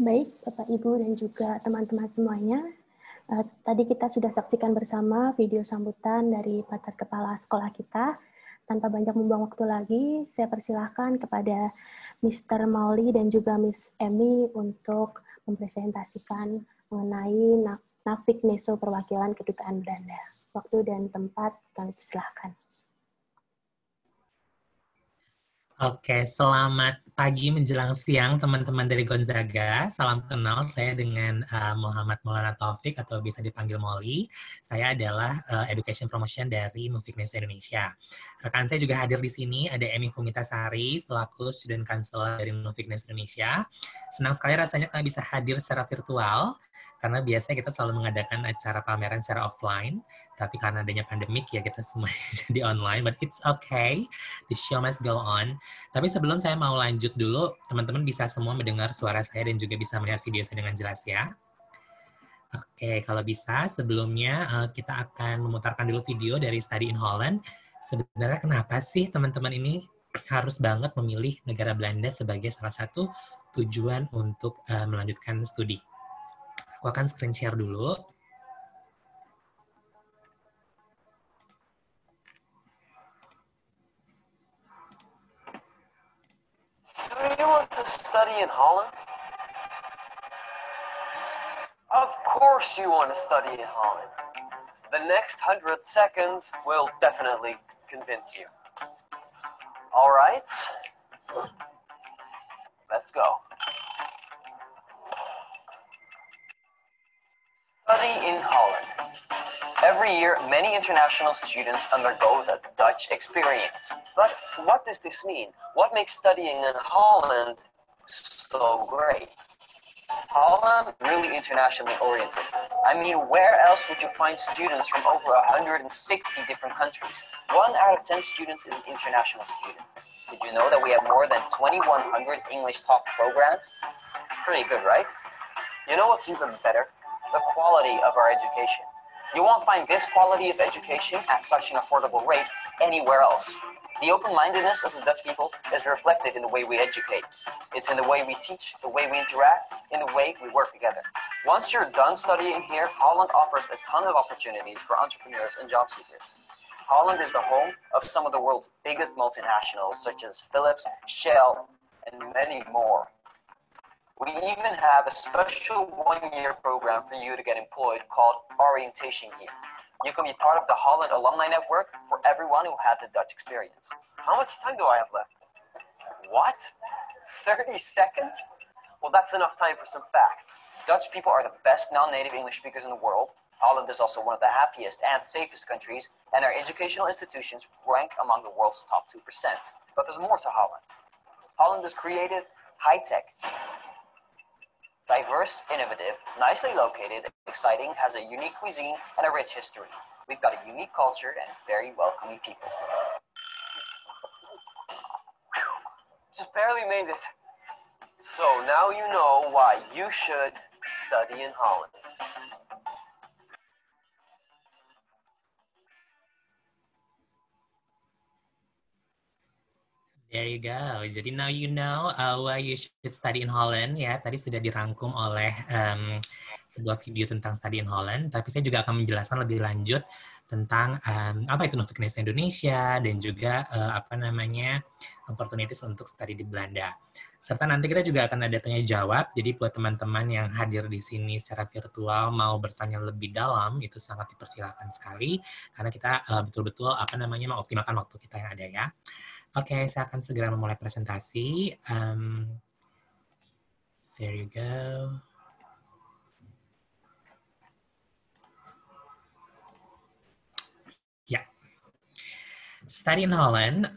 Baik, Bapak, Ibu, dan juga teman-teman semuanya. Tadi kita sudah saksikan bersama video sambutan dari Pater Kepala Sekolah kita. Tanpa banyak membuang waktu lagi, saya persilahkan kepada Mr. Mauli dan juga Miss Emmy untuk mempresentasikan mengenai Navik Neso Perwakilan Kedutaan Belanda. Waktu dan tempat kami persilahkan. Oke, selamat pagi menjelang siang teman-teman dari Gonzaga. Salam kenal, saya dengan Muhammad Maulana Taufik atau bisa dipanggil Molly. Saya adalah Education Promotion dari Nuvik Neso Indonesia. Rekan saya juga hadir di sini, ada Emi Fumitasari selaku Student Counselor dari Nuvik Neso Indonesia. Senang sekali rasanya kami bisa hadir secara virtual, karena biasanya kita selalu mengadakan acara pameran secara offline, tapi karena adanya pandemik ya kita semuanya jadi online, but it's okay, the show must go on. Tapi sebelum saya mau lanjut dulu, teman-teman bisa semua mendengar suara saya dan juga bisa melihat video saya dengan jelas ya. Oke, kalau bisa sebelumnya kita akan memutarkan dulu video dari Study in Holland. Sebenarnya kenapa sih teman-teman ini harus banget memilih negara Belanda sebagai salah satu tujuan untuk melanjutkan studi? Aku akan screen share dulu. Do you want to study in Holland? Of course you want to study in Holland. The next 100 seconds will definitely convince you. All right, let's go. Study in Holland. Every year, many international students undergo the Dutch experience. But what does this mean? What makes studying in Holland so great? Holland is really internationally oriented. I mean, where else would you find students from over 160 different countries? 1 out of 10 students is an international student. Did you know that we have more than 2,100 English talk programs? Pretty good, right? You know what's even better? The quality of our education. You won't find this quality of education at such an affordable rate anywhere else. The open-mindedness of the Dutch people is reflected in the way we educate. It's in the way we teach, the way we interact, in the way we work together. Once you're done studying here, Holland offers a ton of opportunities for entrepreneurs and job seekers. Holland is the home of some of the world's biggest multinationals, such as Philips, Shell, and many more. We even have a special 1-year program for you to get employed called Orientation Year. You can be part of the Holland Alumni Network for everyone who had the Dutch experience. How much time do I have left? What? 30 seconds? Well, that's enough time for some facts. Dutch people are the best non-native English speakers in the world. Holland is also one of the happiest and safest countries, and our educational institutions rank among the world's top 2%. But there's more to Holland. Holland is creative, high-tech, diverse, innovative, nicely located, exciting, has a unique cuisine and a rich history. We've got a unique culture and very welcoming people. Just barely made it. So now you know why you should study in Holland. There you go. Jadi now you know why you should study in Holland ya. Tadi sudah dirangkum oleh sebuah video tentang study in Holland. Tapi saya juga akan menjelaskan lebih lanjut tentang apa itu Nuvik Neso Indonesia dan juga opportunities untuk study di Belanda. Serta nanti kita juga akan ada tanya jawab. Jadi buat teman-teman yang hadir di sini secara virtual mau bertanya lebih dalam itu sangat dipersilakan sekali karena kita betul-betul mengoptimalkan waktu kita yang ada ya. Oke, saya akan segera memulai presentasi. There you go. Ya, Study in Holland.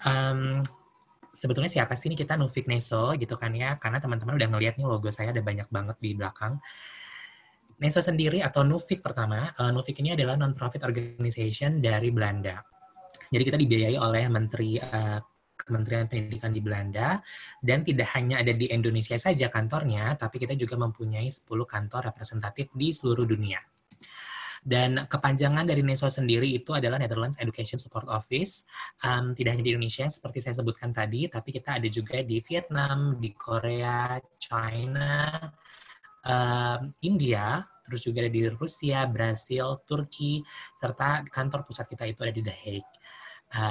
Sebetulnya siapa sih ini kita Nuvik Neso gitu kan ya? Karena teman-teman udah ngeliat nih logo saya ada banyak banget di belakang. Neso sendiri atau Nuvik pertama, Nuvik ini adalah non-profit organization dari Belanda. Jadi kita dibiayai oleh Kementerian Pendidikan di Belanda, dan tidak hanya ada di Indonesia saja kantornya, tapi kita juga mempunyai 10 kantor representatif di seluruh dunia. Dan kepanjangan dari NESO sendiri itu adalah Netherlands Education Support Office. Tidak hanya di Indonesia, seperti saya sebutkan tadi, tapi kita ada juga di Vietnam, di Korea, China, India, terus juga ada di Rusia, Brasil, Turki, serta kantor pusat kita itu ada di The Hague,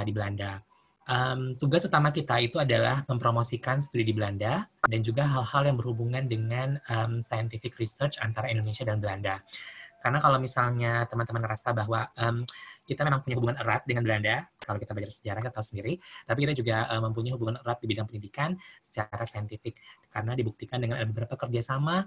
di Belanda. Tugas utama kita itu adalah mempromosikan studi di Belanda dan juga hal-hal yang berhubungan dengan scientific research antara Indonesia dan Belanda. Karena kalau misalnya teman-teman ngerasa bahwa kita memang punya hubungan erat dengan Belanda, kalau kita belajar sejarah kita tahu sendiri, tapi kita juga mempunyai hubungan erat di bidang pendidikan secara saintifik, karena dibuktikan dengan ada beberapa kerjasama,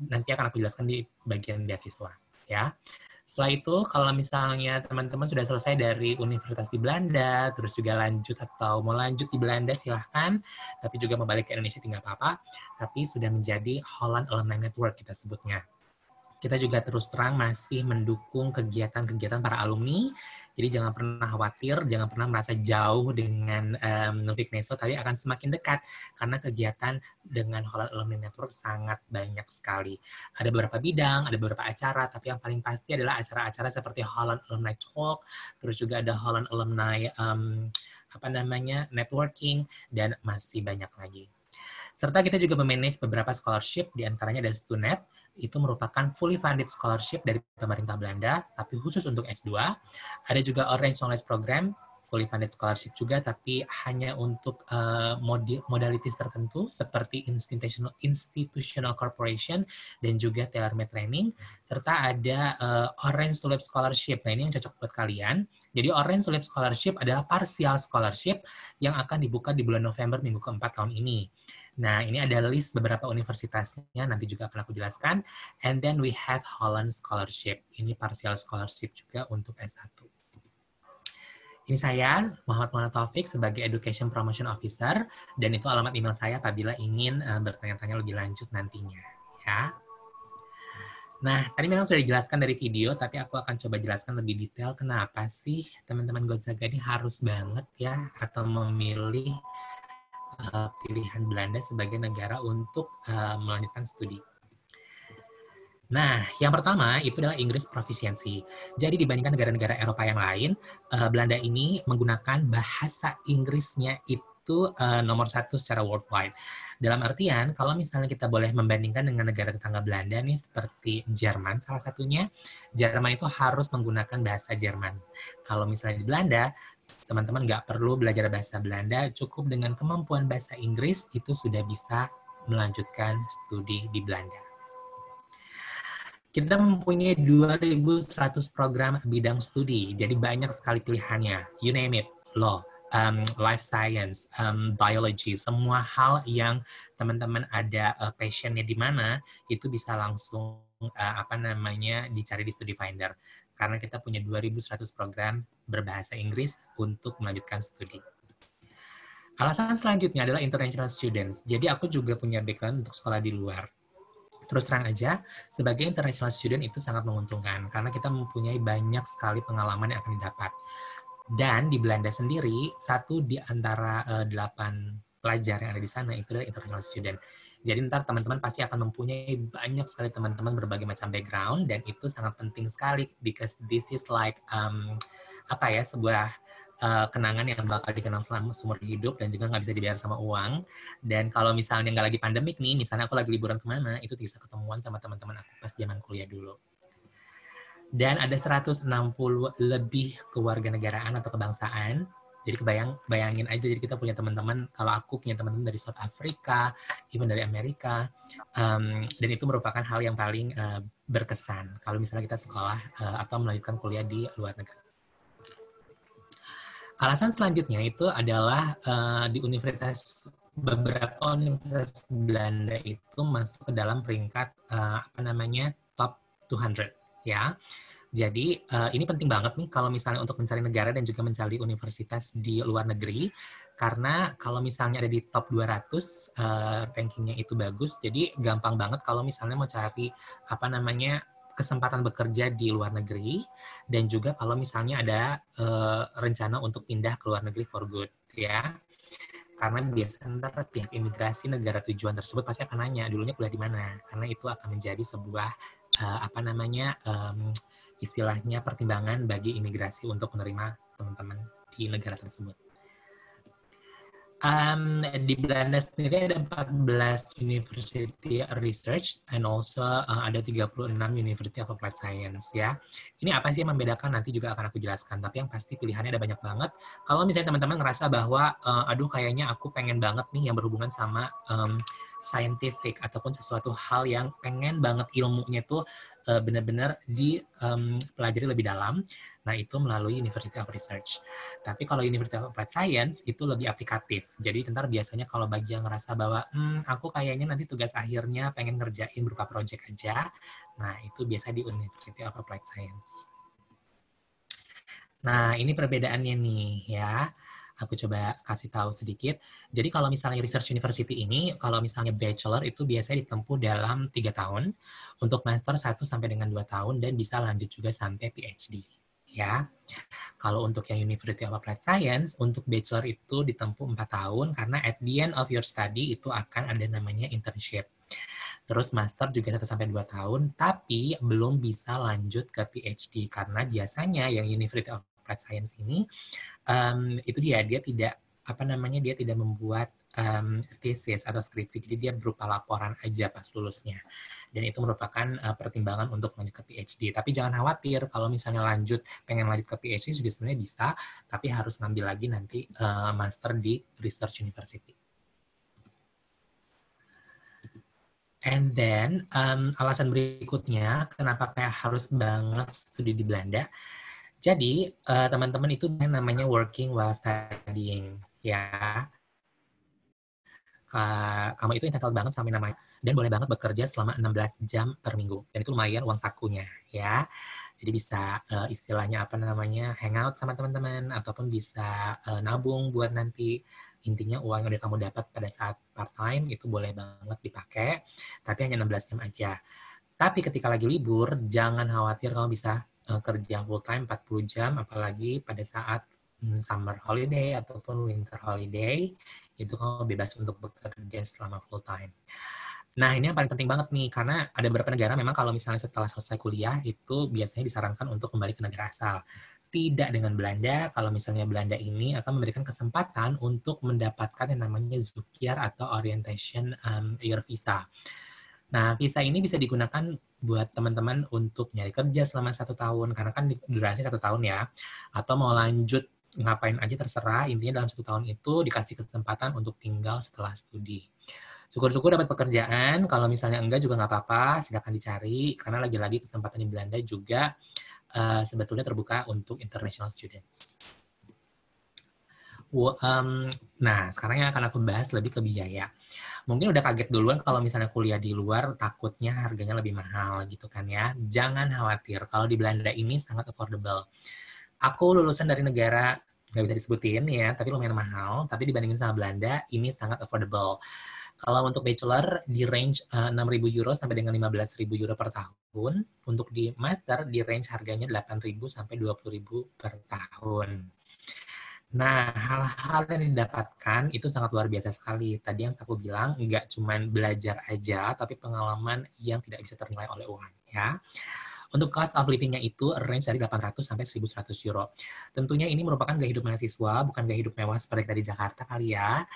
nanti akan aku jelaskan di bagian beasiswa. Ya. Setelah itu, kalau misalnya teman-teman sudah selesai dari universitas di Belanda, terus juga lanjut atau mau lanjut di Belanda, silahkan. Tapi juga mau balik ke Indonesia, tidak apa-apa. Tapi sudah menjadi Holland Alumni Network, kita sebutnya. Kita juga terus terang masih mendukung kegiatan-kegiatan para alumni. Jadi jangan pernah khawatir, jangan pernah merasa jauh dengan Novik Neso, tapi akan semakin dekat karena kegiatan dengan Holland Alumni Network sangat banyak sekali. Ada beberapa bidang, ada beberapa acara, tapi yang paling pasti adalah acara-acara seperti Holland Alumni Talk, terus juga ada Holland Alumni networking, dan masih banyak lagi. Serta kita juga memanage beberapa scholarship, diantaranya ada Stunet, itu merupakan fully funded scholarship dari pemerintah Belanda, tapi khusus untuk S2. Ada juga Orange Knowledge Program, fully funded scholarship juga, tapi hanya untuk modalities tertentu, seperti institutional corporation, dan juga tailor-made training. Serta ada Orange Tulip Scholarship. Nah, ini yang cocok buat kalian. Jadi Orange Tulip Scholarship adalah partial scholarship yang akan dibuka di bulan November minggu keempat tahun ini. Nah, ini ada list beberapa universitasnya, nanti juga akan aku jelaskan. And then we have Holland Scholarship. Ini partial scholarship juga untuk S1. Ini saya, Muhammad Maulana Taufik, sebagai Education Promotion Officer, dan itu alamat email saya apabila ingin bertanya-tanya lebih lanjut nantinya. Ya. Nah, tadi memang sudah dijelaskan dari video, tapi aku akan coba jelaskan lebih detail kenapa sih teman-teman Gonzaga ini harus banget ya, atau memilih pilihan Belanda sebagai negara untuk melanjutkan studi. Nah, yang pertama itu adalah Inggris Proficiency. Jadi dibandingkan negara-negara Eropa yang lain, Belanda ini menggunakan bahasa Inggrisnya itu nomor 1 secara worldwide. Dalam artian, kalau misalnya kita boleh membandingkan dengan negara tetangga Belanda nih, seperti Jerman salah satunya, Jerman itu harus menggunakan bahasa Jerman. Kalau misalnya di Belanda, teman-teman nggak perlu belajar bahasa Belanda, cukup dengan kemampuan bahasa Inggris, itu sudah bisa melanjutkan studi di Belanda. Kita mempunyai 2.100 program bidang studi, jadi banyak sekali pilihannya. You name it, law, life science, biology, semua hal yang teman-teman ada passionnya di mana, itu bisa langsung dicari di Studi Finder. Karena kita punya 2.100 program berbahasa Inggris untuk melanjutkan studi. Alasan selanjutnya adalah international students. Jadi aku juga punya background untuk sekolah di luar. Terus terang aja, sebagai international student itu sangat menguntungkan karena kita mempunyai banyak sekali pengalaman yang akan didapat. Dan di Belanda sendiri, 1 di antara 8 pelajar yang ada di sana itu adalah international student. Jadi ntar teman-teman pasti akan mempunyai banyak sekali teman-teman berbagai macam background, dan itu sangat penting sekali because this is like sebuah kenangan yang bakal dikenang selama seumur hidup dan juga nggak bisa dibayar sama uang. Dan kalau misalnya nggak lagi pandemik nih, misalnya aku lagi liburan kemana, itu bisa ketemuan sama teman-teman aku pas zaman kuliah dulu. Dan ada 160 lebih kewarganegaraan atau kebangsaan. Jadi bayangin aja, jadi kita punya teman-teman, kalau aku punya teman-teman dari South Africa, even dari Amerika, dan itu merupakan hal yang paling berkesan kalau misalnya kita sekolah atau melanjutkan kuliah di luar negeri. Alasan selanjutnya itu adalah di beberapa universitas Belanda itu masuk ke dalam peringkat top 200 ya. Jadi ini penting banget nih kalau misalnya untuk mencari negara dan juga mencari universitas di luar negeri, karena kalau misalnya ada di top 200 rankingnya itu bagus, jadi gampang banget kalau misalnya mau cari kesempatan bekerja di luar negeri, dan juga kalau misalnya ada rencana untuk pindah ke luar negeri for good, ya. Karena biasanya pihak imigrasi negara tujuan tersebut pasti akan nanya, dulunya kuliah di mana, karena itu akan menjadi sebuah istilahnya pertimbangan bagi imigrasi untuk menerima teman-teman di negara tersebut. Di Belanda sendiri ada 14 University Research and also ada 36 University of Applied Science ya. Ini apa sih yang membedakan nanti juga akan aku jelaskan. Tapi yang pasti pilihannya ada banyak banget. Kalau misalnya teman-teman ngerasa bahwa aduh kayaknya aku pengen banget nih yang berhubungan sama scientific ataupun sesuatu hal yang pengen banget ilmunya tuh benar-benar dipelajari lebih dalam. Nah, itu melalui University of Research. Tapi kalau University of Applied Science itu lebih aplikatif. Jadi ntar biasanya kalau bagi yang ngerasa bahwa aku kayaknya nanti tugas akhirnya pengen ngerjain berupa project aja. Nah, itu biasa di University of Applied Science. Nah, ini perbedaannya nih ya. Aku coba kasih tahu sedikit. Jadi kalau misalnya Research University ini, kalau misalnya Bachelor itu biasanya ditempuh dalam 3 tahun, untuk Master 1 sampai dengan 2 tahun, dan bisa lanjut juga sampai PhD. Ya, kalau untuk yang University of Applied Science, untuk Bachelor itu ditempuh 4 tahun, karena at the end of your study itu akan ada namanya internship. Terus Master juga 1-2 tahun, tapi belum bisa lanjut ke PhD, karena biasanya yang University of Applied Science ini, itu dia tidak dia tidak membuat tesis atau skripsi, jadi dia berupa laporan aja pas lulusnya. Dan itu merupakan pertimbangan untuk lanjut ke PhD. Tapi jangan khawatir kalau misalnya pengen lanjut ke PhD juga sebenarnya bisa, tapi harus ngambil lagi nanti master di Research University. And then alasan berikutnya kenapa kayak harus banget studi di Belanda. Jadi, teman-teman itu namanya working while studying, ya. Kamu itu entitled banget sama namanya, dan boleh banget bekerja selama 16 jam per minggu. Dan itu lumayan uang sakunya, ya. Jadi bisa istilahnya hangout sama teman-teman, ataupun bisa nabung buat nanti. Intinya uang yang udah kamu dapat pada saat part-time itu boleh banget dipakai, tapi hanya 16 jam aja. Tapi ketika lagi libur, jangan khawatir kamu bisa kerja full time 40 jam, apalagi pada saat summer holiday ataupun winter holiday, itu kamu bebas untuk bekerja selama full time. Nah, ini yang paling penting banget nih, karena ada beberapa negara memang kalau misalnya setelah selesai kuliah, itu biasanya disarankan untuk kembali ke negara asal. Tidak dengan Belanda, kalau misalnya Belanda ini akan memberikan kesempatan untuk mendapatkan yang namanya Zoekjaar atau Orientation Year Visa. Nah, visa ini bisa digunakan buat teman-teman untuk nyari kerja selama 1 tahun, karena kan durasi 1 tahun ya. Atau mau lanjut ngapain aja terserah, intinya dalam 1 tahun itu dikasih kesempatan untuk tinggal setelah studi. Syukur-syukur dapat pekerjaan, kalau misalnya enggak juga nggak apa-apa, silakan dicari, karena lagi-lagi kesempatan di Belanda juga sebetulnya terbuka untuk international students. Nah, sekarang yang akan aku bahas lebih ke biaya. Mungkin udah kaget duluan kalau misalnya kuliah di luar, takutnya harganya lebih mahal gitu kan ya. Jangan khawatir, kalau di Belanda ini sangat affordable. Aku lulusan dari negara, nggak bisa disebutin ya, tapi lumayan mahal. Tapi dibandingin sama Belanda, ini sangat affordable. Kalau untuk bachelor, di range 6.000 euro sampai dengan 15.000 euro per tahun. Untuk di master, di range harganya 8.000 sampai 20.000 per tahun. Nah, hal-hal yang didapatkan itu sangat luar biasa sekali. Tadi yang aku bilang, nggak cuma belajar aja, tapi pengalaman yang tidak bisa ternilai oleh uang. Ya. Untuk cost of living-nya itu range dari 800 sampai 1.100 euro. Tentunya ini merupakan gaya hidup mahasiswa, bukan gaya hidup mewah seperti tadi Jakarta kali ya.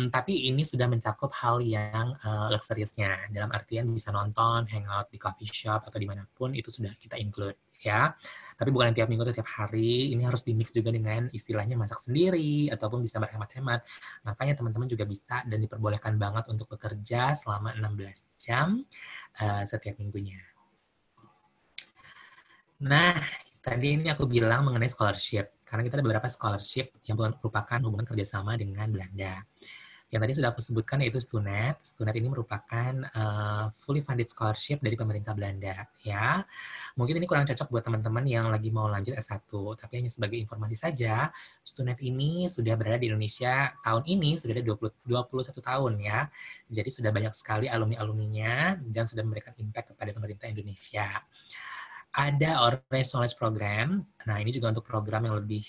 Tapi ini sudah mencakup hal yang luxurious-nya. Dalam artian bisa nonton, hangout di coffee shop, atau dimanapun, itu sudah kita include. Ya, tapi bukan tiap minggu atau tiap hari, ini harus di-mix juga dengan istilahnya masak sendiri, ataupun bisa berhemat-hemat. Makanya teman-teman juga bisa dan diperbolehkan banget untuk bekerja selama 16 jam setiap minggunya. Nah, tadi ini aku bilang mengenai scholarship, karena kita ada beberapa scholarship yang merupakan hubungan kerjasama dengan Belanda. Yang tadi sudah aku sebutkan yaitu Stunet. Stunet ini merupakan fully funded scholarship dari pemerintah Belanda. Ya, mungkin ini kurang cocok buat teman-teman yang lagi mau lanjut S1, tapi hanya sebagai informasi saja, Stunet ini sudah berada di Indonesia tahun ini sudah ada 21 tahun ya. Jadi sudah banyak sekali alumni-alumninya dan sudah memberikan impact kepada pemerintah Indonesia. Ada Orange Knowledge Program. Nah, ini juga untuk program yang lebih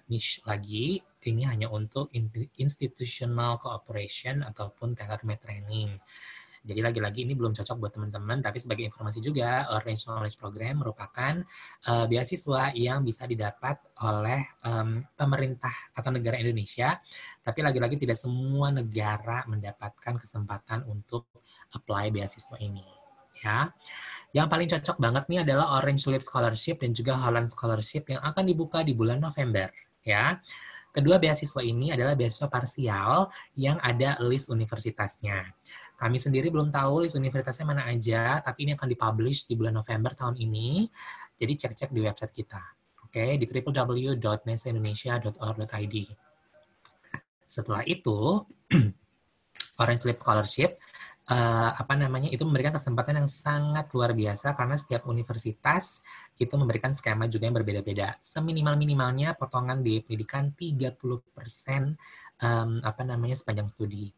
niche lagi. Ini hanya untuk institutional cooperation ataupun tailor-made training. Jadi lagi-lagi ini belum cocok buat teman-teman, tapi sebagai informasi juga, Orange Knowledge Program merupakan beasiswa yang bisa didapat oleh pemerintah atau negara Indonesia, tapi lagi-lagi tidak semua negara mendapatkan kesempatan untuk apply beasiswa ini. Ya, yang paling cocok banget nih adalah Orange Tulip Scholarship dan juga Holland Scholarship yang akan dibuka di bulan November. Ya, kedua beasiswa ini adalah beasiswa parsial yang ada list universitasnya. Kami sendiri belum tahu list universitasnya mana aja, tapi ini akan dipublish di bulan November tahun ini. Jadi cek-cek di website kita. Oke, di www.nesaindonesia.org.id. Setelah itu, Orange Tulip Scholarship itu memberikan kesempatan yang sangat luar biasa karena setiap universitas itu memberikan skema juga yang berbeda-beda. Seminimal-minimalnya potongan biaya pendidikan 30% sepanjang studi.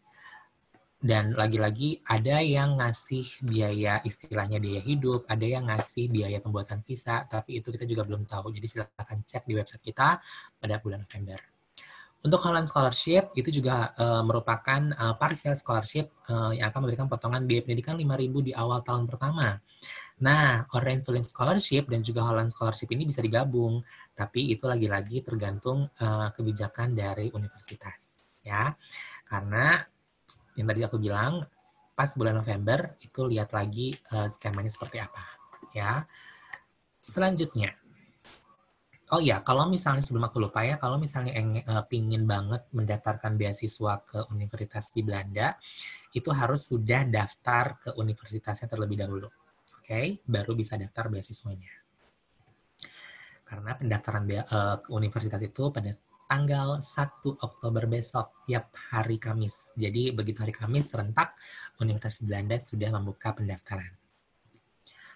Dan lagi-lagi ada yang ngasih biaya istilahnya biaya hidup, ada yang ngasih biaya pembuatan visa, tapi itu kita juga belum tahu. Jadi silakan cek di website kita pada bulan November. Untuk Holland Scholarship, itu juga merupakan partial scholarship yang akan memberikan potongan biaya pendidikan 5.000 di awal tahun pertama. Nah, Orange Tulip Scholarship dan juga Holland Scholarship ini bisa digabung, tapi itu lagi-lagi tergantung kebijakan dari universitas. Ya, karena yang tadi aku bilang, pas bulan November, itu lihat lagi skemanya seperti apa. Ya. Selanjutnya, oh iya, kalau misalnya sebelum aku lupa ya, kalau misalnya pingin banget mendaftarkan beasiswa ke universitas di Belanda, itu harus sudah daftar ke universitasnya terlebih dahulu. Oke, baru bisa daftar beasiswanya. Karena pendaftaran ke universitas itu pada tanggal 1 Oktober besok, tiap hari Kamis. Jadi begitu hari Kamis, serentak Universitas Belanda sudah membuka pendaftaran.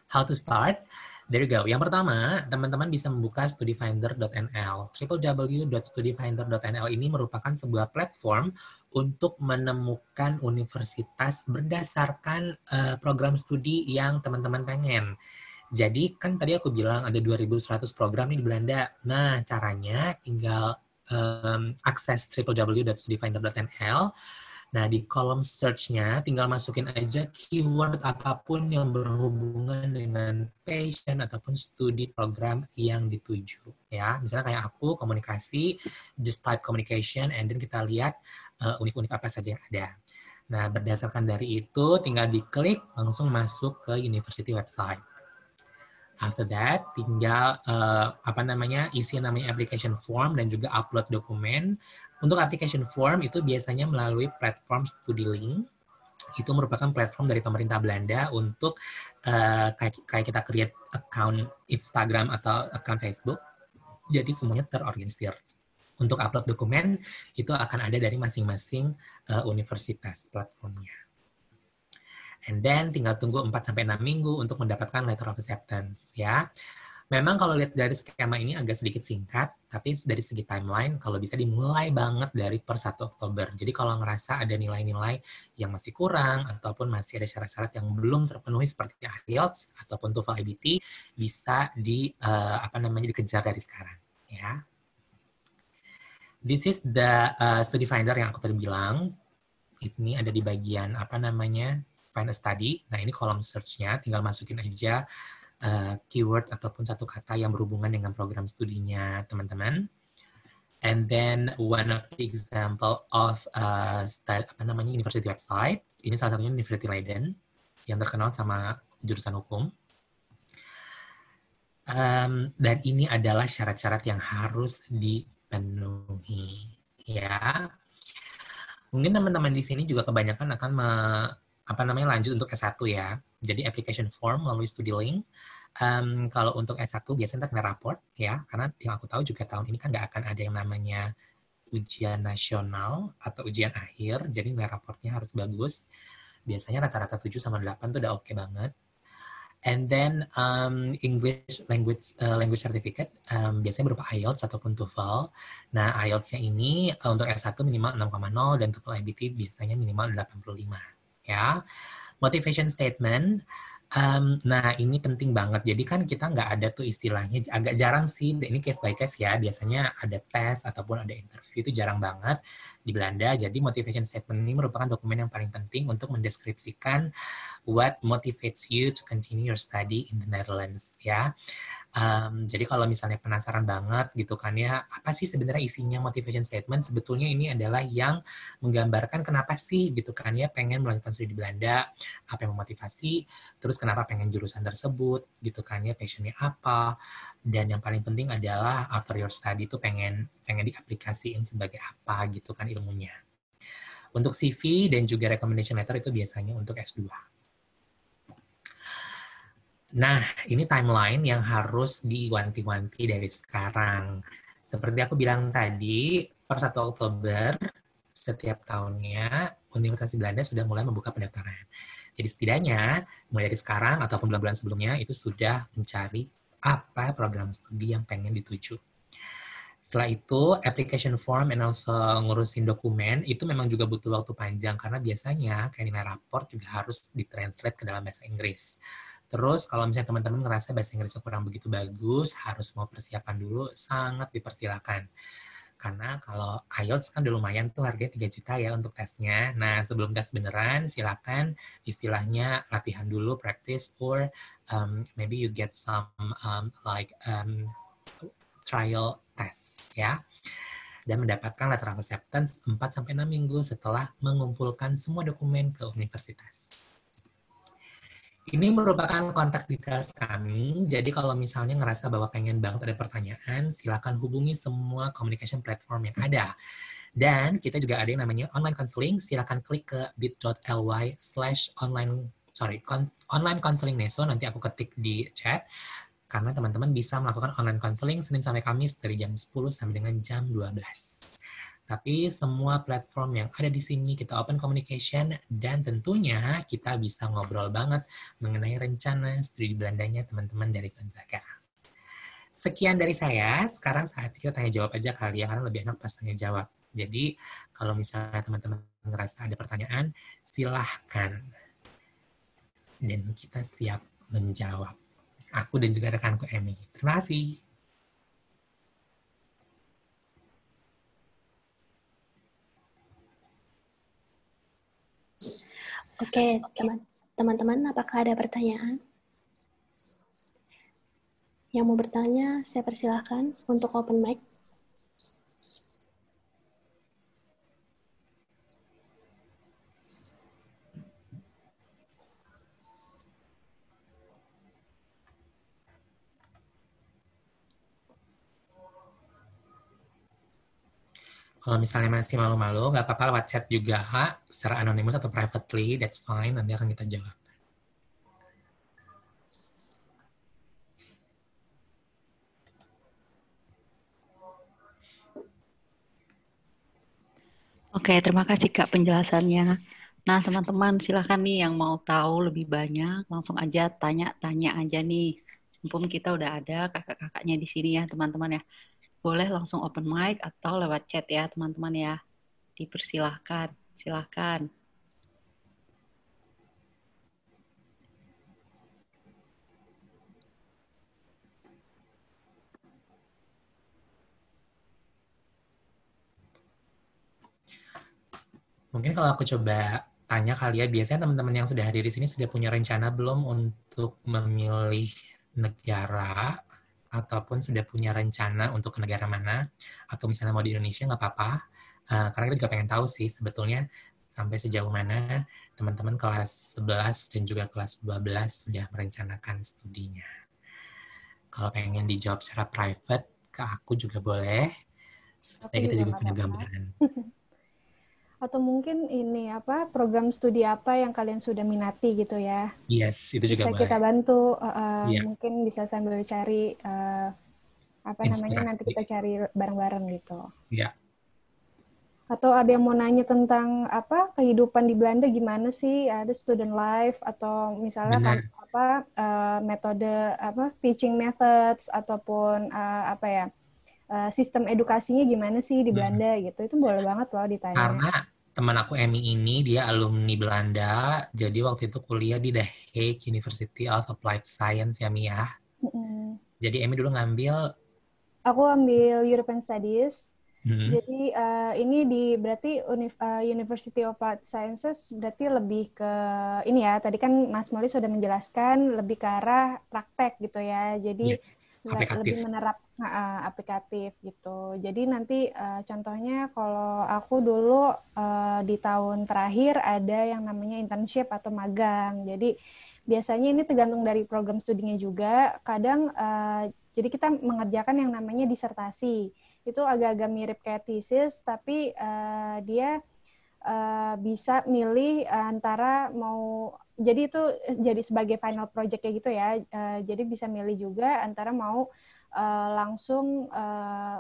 How to start? There you go. Yang pertama, teman-teman bisa membuka studyfinder.nl. www.studyfinder.nl ini merupakan sebuah platform untuk menemukan universitas berdasarkan program studi yang teman-teman pengen. Jadi kan tadi aku bilang ada 2.100 program nih di Belanda. Nah, caranya tinggal akses www.studyfinder.nl. Nah, di kolom search-nya tinggal masukin aja keyword apapun yang berhubungan dengan passion ataupun studi program yang dituju. Ya, misalnya kayak aku, komunikasi, just type communication, and then kita lihat univ-univ apa saja yang ada. Nah, berdasarkan dari itu, tinggal diklik, langsung masuk ke university website. After that, tinggal isi namanya application form dan juga upload dokumen. Untuk application form itu biasanya melalui platform StudyLink. Itu merupakan platform dari pemerintah Belanda untuk kayak kita create account Instagram atau account Facebook. Jadi semuanya terorganisir. Untuk upload dokumen itu akan ada dari masing-masing universitas platformnya. And then tinggal tunggu 4-6 minggu untuk mendapatkan letter of acceptance ya. Memang kalau lihat dari skema ini agak sedikit singkat, tapi dari segi timeline kalau bisa dimulai banget dari per 1 Oktober. Jadi kalau ngerasa ada nilai-nilai yang masih kurang ataupun masih ada syarat-syarat yang belum terpenuhi seperti IELTS ataupun TOEFL IBT bisa dikejar dari sekarang ya. This is the study finder yang aku tadi bilang. Ini ada di bagian find a study. Nah, ini kolom search-nya, tinggal masukin aja keyword ataupun satu kata yang berhubungan dengan program studinya teman-teman. And then one of the example of university website. Ini salah satunya University Leiden yang terkenal sama jurusan hukum. Dan ini adalah syarat-syarat yang harus dipenuhi. Ya, mungkin teman-teman di sini juga kebanyakan akan lanjut untuk S1 ya. Jadi application form melalui StudyLink. Kalau untuk S1 biasanya kita raport ya, karena yang aku tahu juga tahun ini kan nggak akan ada yang namanya ujian nasional atau ujian akhir, jadi nilai raportnya harus bagus. Biasanya rata-rata 7 sama 8 tuh udah oke banget. And then English language certificate biasanya berupa IELTS ataupun TOEFL. Nah, IELTS-nya ini untuk S1 minimal 6,0 dan TOEFL IBT biasanya minimal 85 ya. Motivation statement Nah, ini penting banget. Jadi kan kita nggak ada tuh istilahnya, agak jarang sih, ini case by case ya, biasanya ada tes ataupun ada interview, itu jarang banget di Belanda. Jadi motivation statement ini merupakan dokumen yang paling penting untuk mendeskripsikan what motivates you to continue your study in the Netherlands, ya. Jadi kalau misalnya penasaran banget gitu kan ya, apa sih sebenarnya isinya motivation statement? Sebetulnya ini adalah yang menggambarkan kenapa sih gitu kan ya pengen melanjutkan studi di Belanda, apa yang memotivasi, terus kenapa pengen jurusan tersebut gitu kan ya, passionnya apa, dan yang paling penting adalah after your study itu pengen diaplikasiin sebagai apa gitu kan ilmunya. Untuk CV dan juga recommendation letter itu biasanya untuk S2. Nah, ini timeline yang harus diwanti-wanti dari sekarang. Seperti aku bilang tadi, per 1 Oktober setiap tahunnya Universitas Belanda sudah mulai membuka pendaftaran. Jadi setidaknya mulai dari sekarang ataupun bulan-bulan sebelumnya itu sudah mencari apa program studi yang pengen dituju. Setelah itu, application form and also ngurusin dokumen, itu memang juga butuh waktu panjang karena biasanya kayak nilai raport juga harus ditranslate ke dalam bahasa Inggris. Terus kalau misalnya teman-teman ngerasa bahasa Inggrisnya kurang begitu bagus, harus mau persiapan dulu, sangat dipersilakan. Karena kalau IELTS kan udah lumayan tuh harganya 3 juta ya untuk tesnya. Nah, sebelum tes beneran, silakan istilahnya latihan dulu, practice, or maybe you get some trial test ya. Dan mendapatkan letter of acceptance 4-6 minggu setelah mengumpulkan semua dokumen ke universitas. Ini merupakan kontak details kami, jadi kalau misalnya ngerasa bahwa pengen banget ada pertanyaan, silakan hubungi semua communication platform yang ada. Dan kita juga ada yang namanya online counseling, silakan klik ke bit.ly/online counseling Neso, nanti aku ketik di chat, karena teman-teman bisa melakukan online counseling Senin sampai Kamis dari jam 10 sampai dengan jam 12. Tapi semua platform yang ada di sini kita open communication dan tentunya kita bisa ngobrol banget mengenai rencana studi Belandanya teman-teman dari Gonzaga. Sekian dari saya, sekarang saatnya kita tanya jawab aja kali ya, karena lebih enak pas tanya jawab. Jadi kalau misalnya teman-teman ngerasa ada pertanyaan, silahkan. Dan kita siap menjawab. Aku dan juga rekanku Emmy. Terima kasih. Oke, teman-teman, apakah ada pertanyaan? Yang mau bertanya, saya persilahkan untuk open mic. Kalau misalnya masih malu-malu, nggak apa-apa lewat chat juga, secara anonymous atau privately, that's fine, nanti akan kita jawab. Oke, terima kasih Kak penjelasannya. Nah, teman-teman silahkan nih yang mau tahu lebih banyak, langsung aja tanya-tanya aja nih. Mumpung kita udah ada kakak-kakaknya di sini ya, teman-teman ya. Boleh langsung open mic atau lewat chat ya, teman-teman ya. Dipersilahkan, silahkan. Mungkin kalau aku coba tanya kali ya, biasanya teman-teman yang sudah hadir di sini sudah punya rencana belum untuk memilih negara, ataupun sudah punya rencana untuk ke negara mana, atau misalnya mau di Indonesia nggak apa-apa, karena kita juga pengen tahu sih sebetulnya sampai sejauh mana teman-teman kelas 11 dan juga kelas 12 sudah merencanakan studinya. Kalau pengen dijawab secara private, ke aku juga boleh, supaya kita juga punya gambaran. Atau mungkin ini program studi apa yang kalian sudah minati gitu ya? Yes, itu juga bisa boleh. Kita bantu, Yeah. mungkin bisa sambil cari nanti kita cari bareng-bareng gitu. Iya. Yeah. Atau ada yang mau nanya tentang kehidupan di Belanda gimana sih? Ada student life atau misalnya metode teaching methods ataupun sistem edukasinya gimana sih di Belanda gitu. Itu boleh banget loh ditanya. Karena teman aku Emmy ini, dia alumni Belanda, jadi waktu itu kuliah di The Hague University of Applied Science ya, Mi ya. Jadi Emmy dulu ngambil... Aku ambil European Studies. Jadi ini berarti University of Applied Sciences berarti lebih ke ini ya. Tadi kan Mas Molly sudah menjelaskan lebih ke arah praktek gitu ya. Jadi lebih aplikatif gitu. Jadi nanti contohnya kalau aku dulu di tahun terakhir ada yang namanya internship atau magang. Jadi biasanya ini tergantung dari program studinya juga. Kadang jadi kita mengerjakan yang namanya disertasi. Itu agak-agak mirip kayak thesis, tapi dia bisa milih antara mau, jadi itu jadi sebagai final project kayak gitu ya. Jadi bisa milih juga antara mau langsung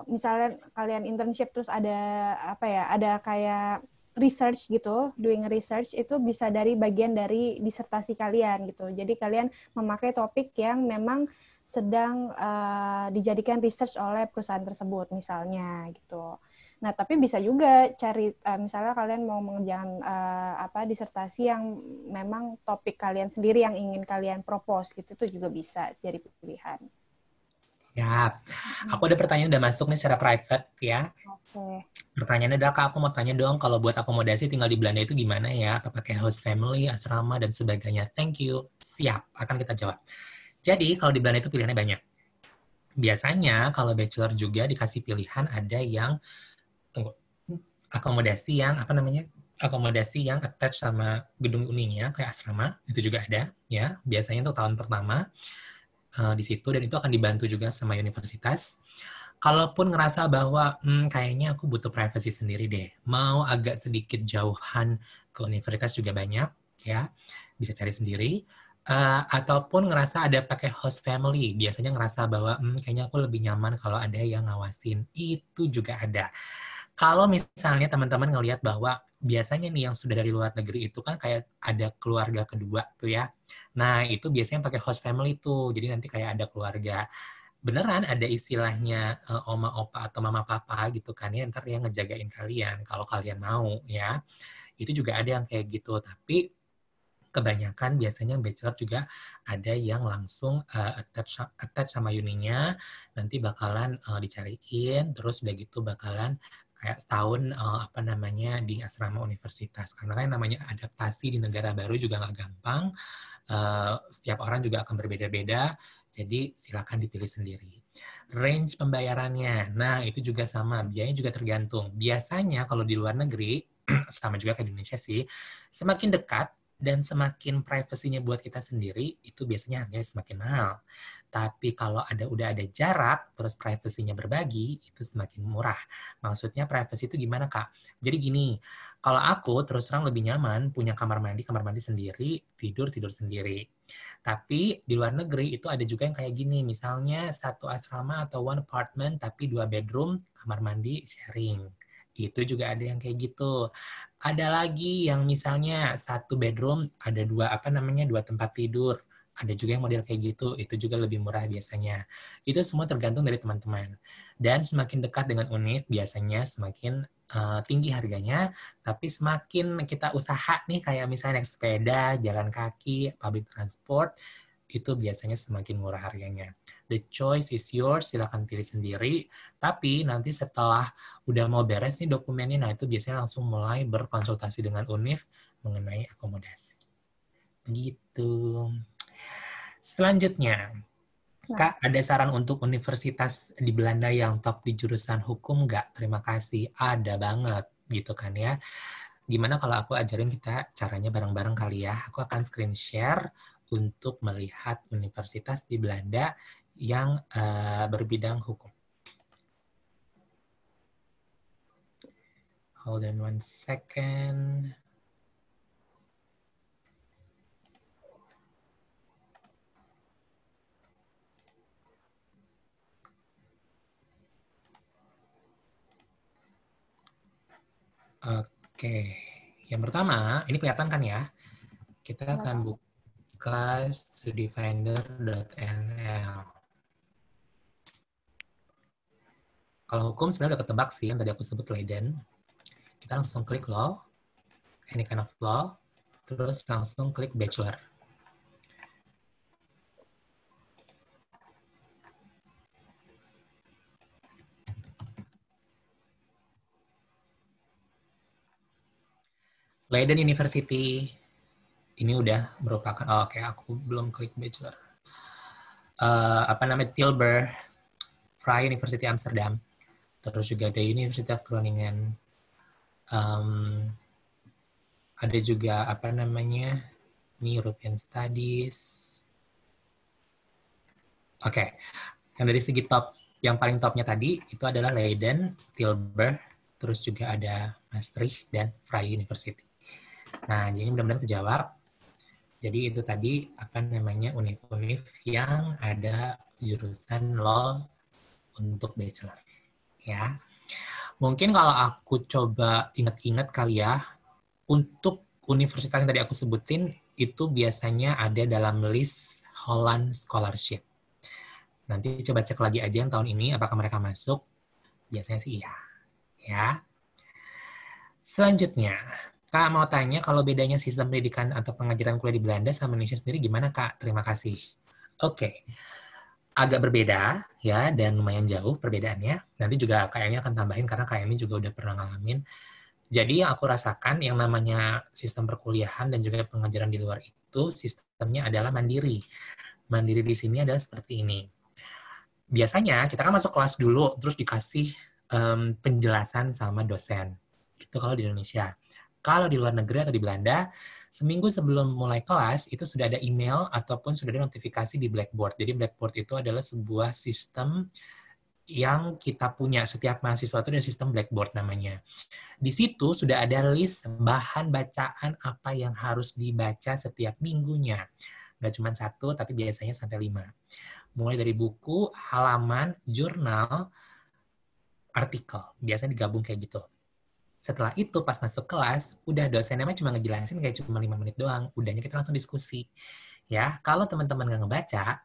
misalnya kalian internship terus ada apa ya, ada kayak research gitu, doing research itu bisa dari bagian dari disertasi kalian gitu. Jadi kalian memakai topik yang memang sedang dijadikan research oleh perusahaan tersebut misalnya gitu. Nah, tapi bisa juga cari misalnya kalian mau mengerjakan disertasi yang memang topik kalian sendiri yang ingin kalian propose gitu, itu juga bisa jadi pilihan. Ya, aku ada pertanyaan udah masuk nih secara private ya. Oke. Pertanyaannya adalah, Kak, aku mau tanya dong, kalau buat akomodasi tinggal di Belanda itu gimana ya? Apa pakai host family, asrama, dan sebagainya? Thank you. Siap, akan kita jawab. Jadi, kalau di Belanda itu pilihannya banyak. Biasanya, kalau bachelor juga dikasih pilihan ada yang akomodasi yang, akomodasi yang attach sama gedung uninya, kayak asrama, itu juga ada, ya. Biasanya untuk tahun pertama, di situ, dan itu akan dibantu juga sama universitas. Kalaupun ngerasa bahwa kayaknya aku butuh privacy sendiri deh, mau agak sedikit jauhan ke universitas juga banyak, ya, bisa cari sendiri. Ataupun ngerasa ada pakai host family, biasanya ngerasa bahwa kayaknya aku lebih nyaman kalau ada yang ngawasin, itu juga ada. Kalau misalnya teman-teman ngelihat bahwa biasanya nih yang sudah dari luar negeri itu kan kayak ada keluarga kedua tuh ya. Nah, itu biasanya pakai host family tuh. Jadi nanti kayak ada keluarga beneran, ada istilahnya oma opa atau mama papa gitu kan ya, ntar yang ngejagain kalian kalau kalian mau ya. Itu juga ada yang kayak gitu, tapi kebanyakan biasanya bachelor juga ada yang langsung attach sama uninya, nanti bakalan dicariin, terus udah gitu bakalan kayak setahun di asrama universitas. Karena kan namanya adaptasi di negara baru juga nggak gampang, setiap orang juga akan berbeda-beda, jadi silakan dipilih sendiri. Range pembayarannya, nah itu juga sama, biayanya juga tergantung. Biasanya kalau di luar negeri, sama juga kayak di Indonesia sih, semakin dekat dan semakin privasinya buat kita sendiri, itu biasanya harganya semakin mahal. Tapi kalau udah ada jarak, terus privasinya berbagi, itu semakin murah. Maksudnya privasi itu gimana, Kak? Jadi gini, kalau aku terus terang lebih nyaman punya kamar mandi sendiri, tidur sendiri. Tapi di luar negeri itu ada juga yang kayak gini, misalnya satu asrama atau one apartment, tapi 2 bedroom, kamar mandi sharing. Itu juga ada yang kayak gitu. Ada lagi yang misalnya satu bedroom ada dua tempat tidur. Ada juga yang model kayak gitu, itu juga lebih murah biasanya. Itu semua tergantung dari teman-teman. Dan semakin dekat dengan unit, biasanya semakin tinggi harganya, tapi semakin kita usaha nih, kayak misalnya naik sepeda, jalan kaki, public transport, itu biasanya semakin murah harganya. The choice is yours, silakan pilih sendiri. Tapi nanti setelah udah mau beres nih dokumennya, nah itu biasanya langsung mulai berkonsultasi dengan UNIF mengenai akomodasi. Gitu. Selanjutnya, Kak, ada saran untuk universitas di Belanda yang top di jurusan hukum nggak? Terima kasih, ada banget gitu kan ya. Gimana kalau aku ajarin kita caranya bareng-bareng kali ya? Aku akan screen share untuk melihat universitas di Belanda yang berbidang hukum. Hold on one second. Oke, yang pertama, ini kelihatan kan ya? Kita akan buka studyfinder.nl. Kalau hukum sebenarnya udah ketebak sih, yang tadi aku sebut Leiden. Kita langsung klik law. any kind of law, terus langsung klik bachelor. Leiden University, ini udah merupakan, oke, aku belum klik bachelor. Tilburg, Vrije University Amsterdam, terus juga ada University of Groningen, ada juga ini European Studies. Oke, yang dari segi top, yang paling topnya tadi itu adalah Leiden, Tilburg, terus juga ada Maastricht dan Vrije University. Nah, jadi mudah-mudahan terjawab. Jadi itu tadi univ-univ yang ada jurusan law untuk bachelor. Ya. Mungkin kalau aku coba ingat-ingat kali ya, untuk universitas yang tadi aku sebutin itu biasanya ada dalam list Holland Scholarship. Nanti coba cek lagi aja yang tahun ini apakah mereka masuk. Biasanya sih iya. Ya. Selanjutnya, Kak mau tanya kalau bedanya sistem pendidikan atau pengajaran kuliah di Belanda sama Indonesia sendiri gimana, Kak? Terima kasih. Oke. Agak berbeda ya, dan lumayan jauh perbedaannya. Nanti juga KM akan tambahin karena KM juga udah pernah ngalamin. Jadi yang aku rasakan yang namanya sistem perkuliahan dan juga pengajaran di luar itu sistemnya adalah mandiri. Mandiri di sini adalah seperti ini. Biasanya kita kan masuk kelas dulu, terus dikasih penjelasan sama dosen. Itu kalau di Indonesia. Kalau di luar negeri atau di Belanda, seminggu sebelum mulai kelas, itu sudah ada email ataupun sudah ada notifikasi di Blackboard. Jadi Blackboard itu adalah sebuah sistem yang kita punya. Setiap mahasiswa itu ada sistem Blackboard namanya. Di situ sudah ada list bahan bacaan apa yang harus dibaca setiap minggunya. Nggak cuma 1, tapi biasanya sampai 5. Mulai dari buku, halaman, jurnal, artikel. Biasanya digabung kayak gitu. Setelah itu pas masuk kelas, udah dosennya cuma ngejelasin kayak cuma 5 menit doang. Udahnya kita langsung diskusi. Ya, kalau teman-teman nggak ngebaca,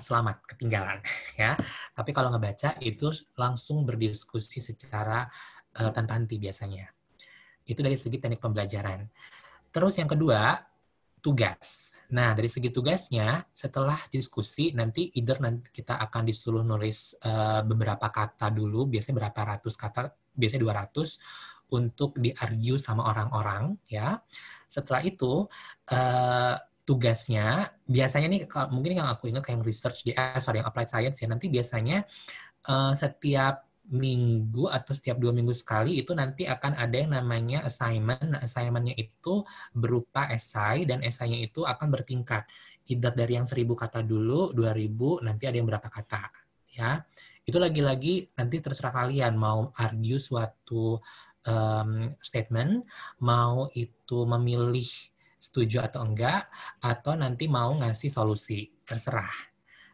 selamat ketinggalan ya. Tapi kalau ngebaca itu langsung berdiskusi secara tanpa henti biasanya. Itu dari segi teknik pembelajaran. Terus yang kedua, tugas. Nah, dari segi tugasnya, setelah diskusi, nanti kita akan disuruh nulis beberapa kata dulu, biasanya berapa ratus kata, biasanya 200, untuk di-argue sama orang-orang, ya. Setelah itu, tugasnya, biasanya nih, mungkin yang aku ingat kayak research yang applied science ya, nanti biasanya setiap minggu atau setiap 2 minggu sekali itu nanti akan ada yang namanya assignment. Nah, assignment-nya itu berupa esai dan esainya itu akan bertingkat. Either dari yang 1000 kata dulu, 2000, nanti ada yang berapa kata. Ya, itu lagi-lagi nanti terserah kalian mau argue suatu statement, mau itu memilih setuju atau enggak, atau nanti mau ngasih solusi, terserah.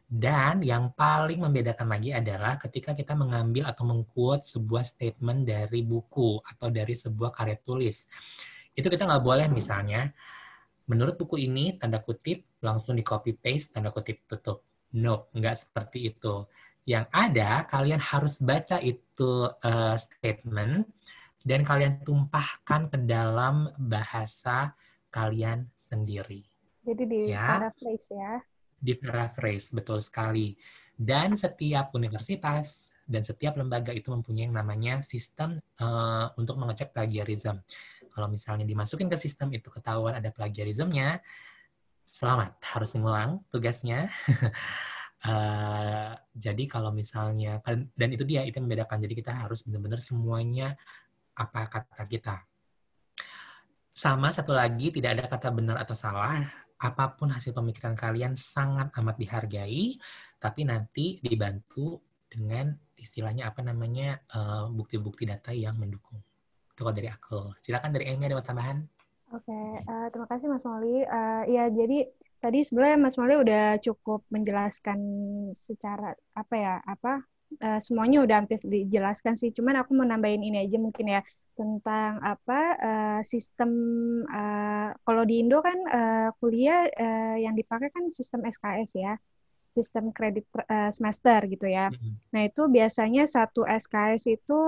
Dan yang paling membedakan lagi adalah ketika kita mengambil atau meng-quote sebuah statement dari buku atau dari sebuah karya tulis. Itu kita nggak boleh misalnya, menurut buku ini, tanda kutip, langsung di copy-paste, tanda kutip, tutup. Nope, nggak seperti itu. Yang ada, kalian harus baca itu statement, dan kalian tumpahkan ke dalam bahasa kalian sendiri. Jadi di paraphrase ya. Di paraphrase, betul sekali. Dan setiap universitas dan setiap lembaga itu mempunyai yang namanya sistem untuk mengecek plagiarism. Kalau misalnya dimasukin ke sistem itu ketahuan ada plagiarismnya, selamat, harus ngulang tugasnya. Jadi kalau misalnya, dan itu dia, itu membedakan. Jadi kita harus benar-benar semuanya apa kata kita. Sama satu lagi, tidak ada kata benar atau salah. Apapun hasil pemikiran kalian sangat amat dihargai, tapi nanti dibantu dengan istilahnya bukti-bukti data yang mendukung. Itu kalau dari aku. Silakan dari Amy, ada tambahan? Oke, terima kasih Mas Molly. Ya, jadi tadi sebenarnya Mas Molly udah cukup menjelaskan secara semuanya udah hampir dijelaskan sih. Cuman aku mau nambahin ini aja mungkin ya, tentang sistem kalau di Indo kan kuliah yang dipakai kan sistem SKS ya, sistem kredit semester gitu ya. Nah itu biasanya satu SKS itu